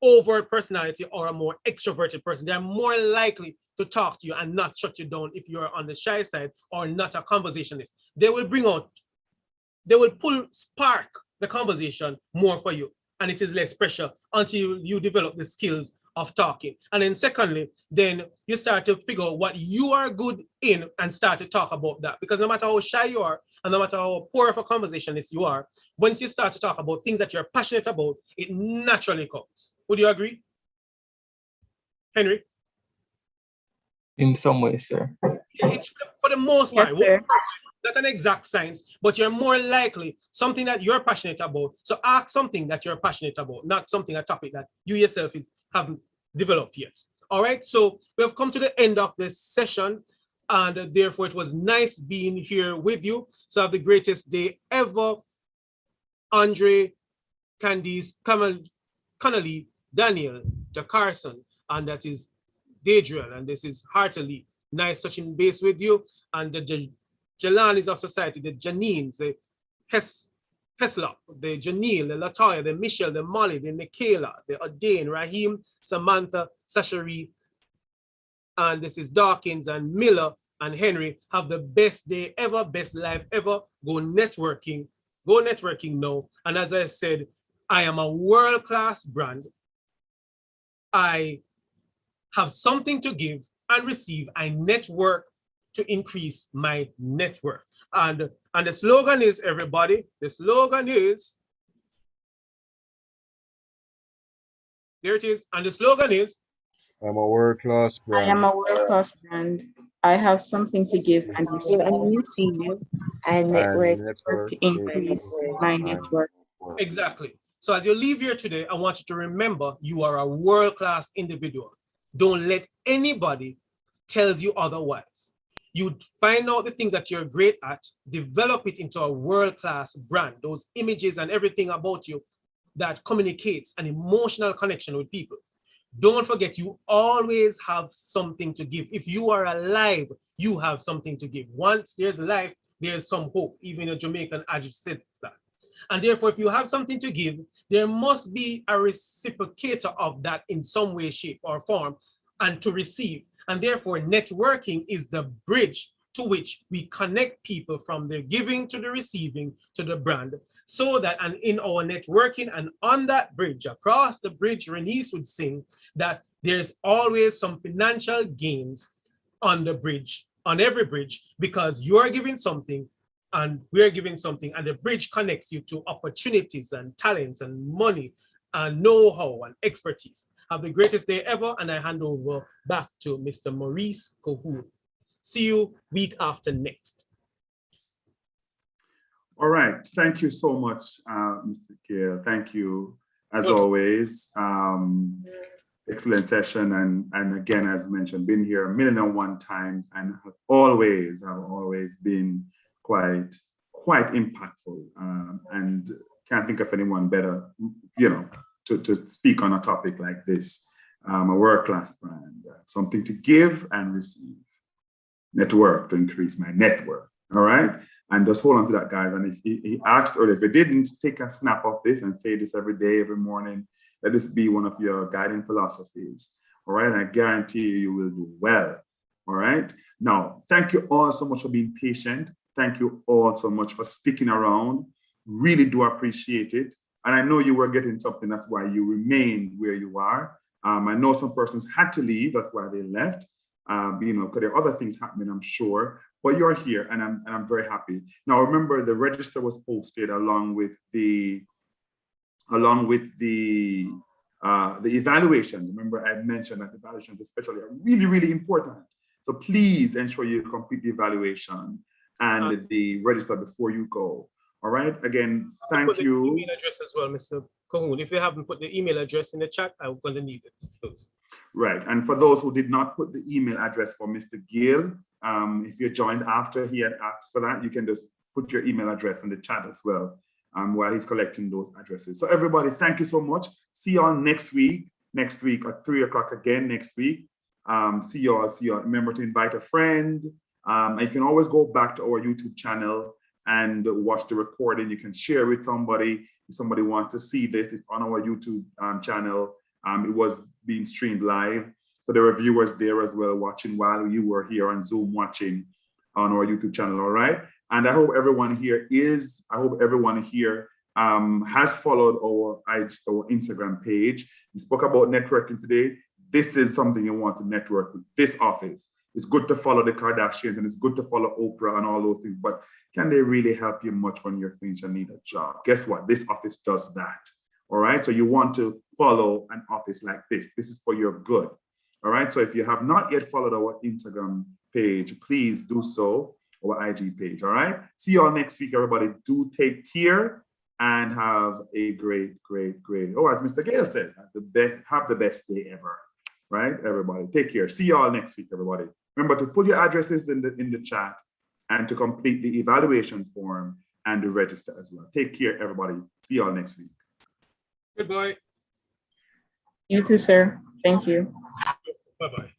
A: overt personality or a more extroverted person. They're more likely to talk to you and not shut you down if you're on the shy side or not a conversationalist. They will spark the conversation more for you, and it is less pressure until you develop the skills of talking. And then secondly, then you start to figure out what you are good in and start to talk about that. Because no matter how shy you are, and no matter how poor of a conversationalist you are, once you start to talk about things that you're passionate about, it naturally comes. Would you agree? Henry?
C: In some way, sir.
A: It's for the most part.
R: Yes, sir.
A: Not an exact science, but you're more likely something that you're passionate about. So ask something that you're passionate about, not something, a topic that you yourself haven't developed yet. All right, so we have come to the end of this session, and therefore it was nice being here with you. So have the greatest day ever. Andre, Candice, Connolly, Daniel, the Carson, and that is Dadriel, and this is Heartily. Nice touching base with you. And the Jelanis of society, the Janines, the Hesla, the Janelle, the Latoya, the Michelle, the Molly, the Michaela, the Adane, Raheem, Samantha, Sashari, and this is Dawkins and Miller and Henry. Have the best day ever, best life ever. Go networking now. And as I said, I am a world-class brand. I have something to give and receive. I network to increase my network. And the slogan is, everybody, the slogan is, there it is. And the slogan is,
J: I'm a world-class
I: I
J: brand.
I: am a world-class brand. I have something to give and receive.
R: I network
I: To increase my network.
A: exactly. So as you leave here today, I want you to remember you are a world-class individual. Don't let anybody tell you otherwise. You find out the things that you're great at, develop it into a world-class brand, those images and everything about you that communicates an emotional connection with people. Don't forget, you always have something to give. If you are alive, you have something to give. Once there's life, there's some hope. Even a Jamaican adage says that. And therefore, if you have something to give, there must be a reciprocator of that in some way, shape, or form, and to receive. And therefore, networking is the bridge to which we connect people from the giving to the receiving to the brand, so that, and in our networking and on that bridge, across the bridge, Renice would sing that there's always some financial gains on the bridge, on every bridge, because you're giving something and we're giving something, and the bridge connects you to opportunities and talents and money and know-how and expertise. Have the greatest day ever, and I hand over back to Mr. Maurice Cahoon. See you week after next.
H: All right. Thank you so much, Mr. Kiel. Thank you, as always. Excellent session. And again, as mentioned, been here 1,000,001 times and have always been quite impactful. And can't think of anyone better, to speak on a topic like this. A world-class brand, something to give and receive. network to increase my net worth. All right. And just hold on to that, guys. And if he asked earlier, if you didn't, take a snap of this and say this every day, every morning. Let this be one of your guiding philosophies. All right. And I guarantee you will do well. All right. Now, thank you all so much for being patient. Thank you all so much for sticking around. Really do appreciate it. And I know you were getting something. That's why you remain where you are. I know some persons had to leave. That's why they left. Because there are other things happening, I'm sure. But you're here, and I'm very happy. Now, remember, the register was posted along with the evaluation. Remember, I mentioned that the evaluations especially are really, really important. So please ensure you complete the evaluation and the register before you go. All right. Again, thank you.
A: Email address as well, Mr. Cahoon. If you haven't put the email address in the chat, I'm going to need it.
H: Right. And for those who did not put the email address for Mr. Gill, if you joined after he had asked for that, you can just put your email address in the chat as well while he's collecting those addresses. So everybody, thank you so much. See you all next week at 3 o'clock again next week. See you all. Remember to invite a friend. You can always go back to our YouTube channel and watch the recording. You can share with somebody. If somebody wants to see this, it's on our YouTube channel. It was being streamed live. So there were viewers there as well watching while you were here on Zoom watching on our YouTube channel, all right? And I hope everyone here has followed our Instagram page. We spoke about networking today. This is something you want to network with, this office. It's good to follow the Kardashians and it's good to follow Oprah and all those things, but can they really help you much when you're finished and need a job? Guess what? This office does that. All right. So you want to follow an office like this. This is for your good. All right. So if you have not yet followed our Instagram page, please do so, our IG page. All right. See you all next week, everybody. Do take care and have a great. Oh, as Mr. Gale said, have the best day ever. Right, everybody. Take care. See you all next week, everybody. Remember to put your addresses in the chat and to complete the evaluation form and to register as well. Take care, everybody. See you all next week.
A: Goodbye.
I: You too, sir. Thank you.
A: Bye-bye.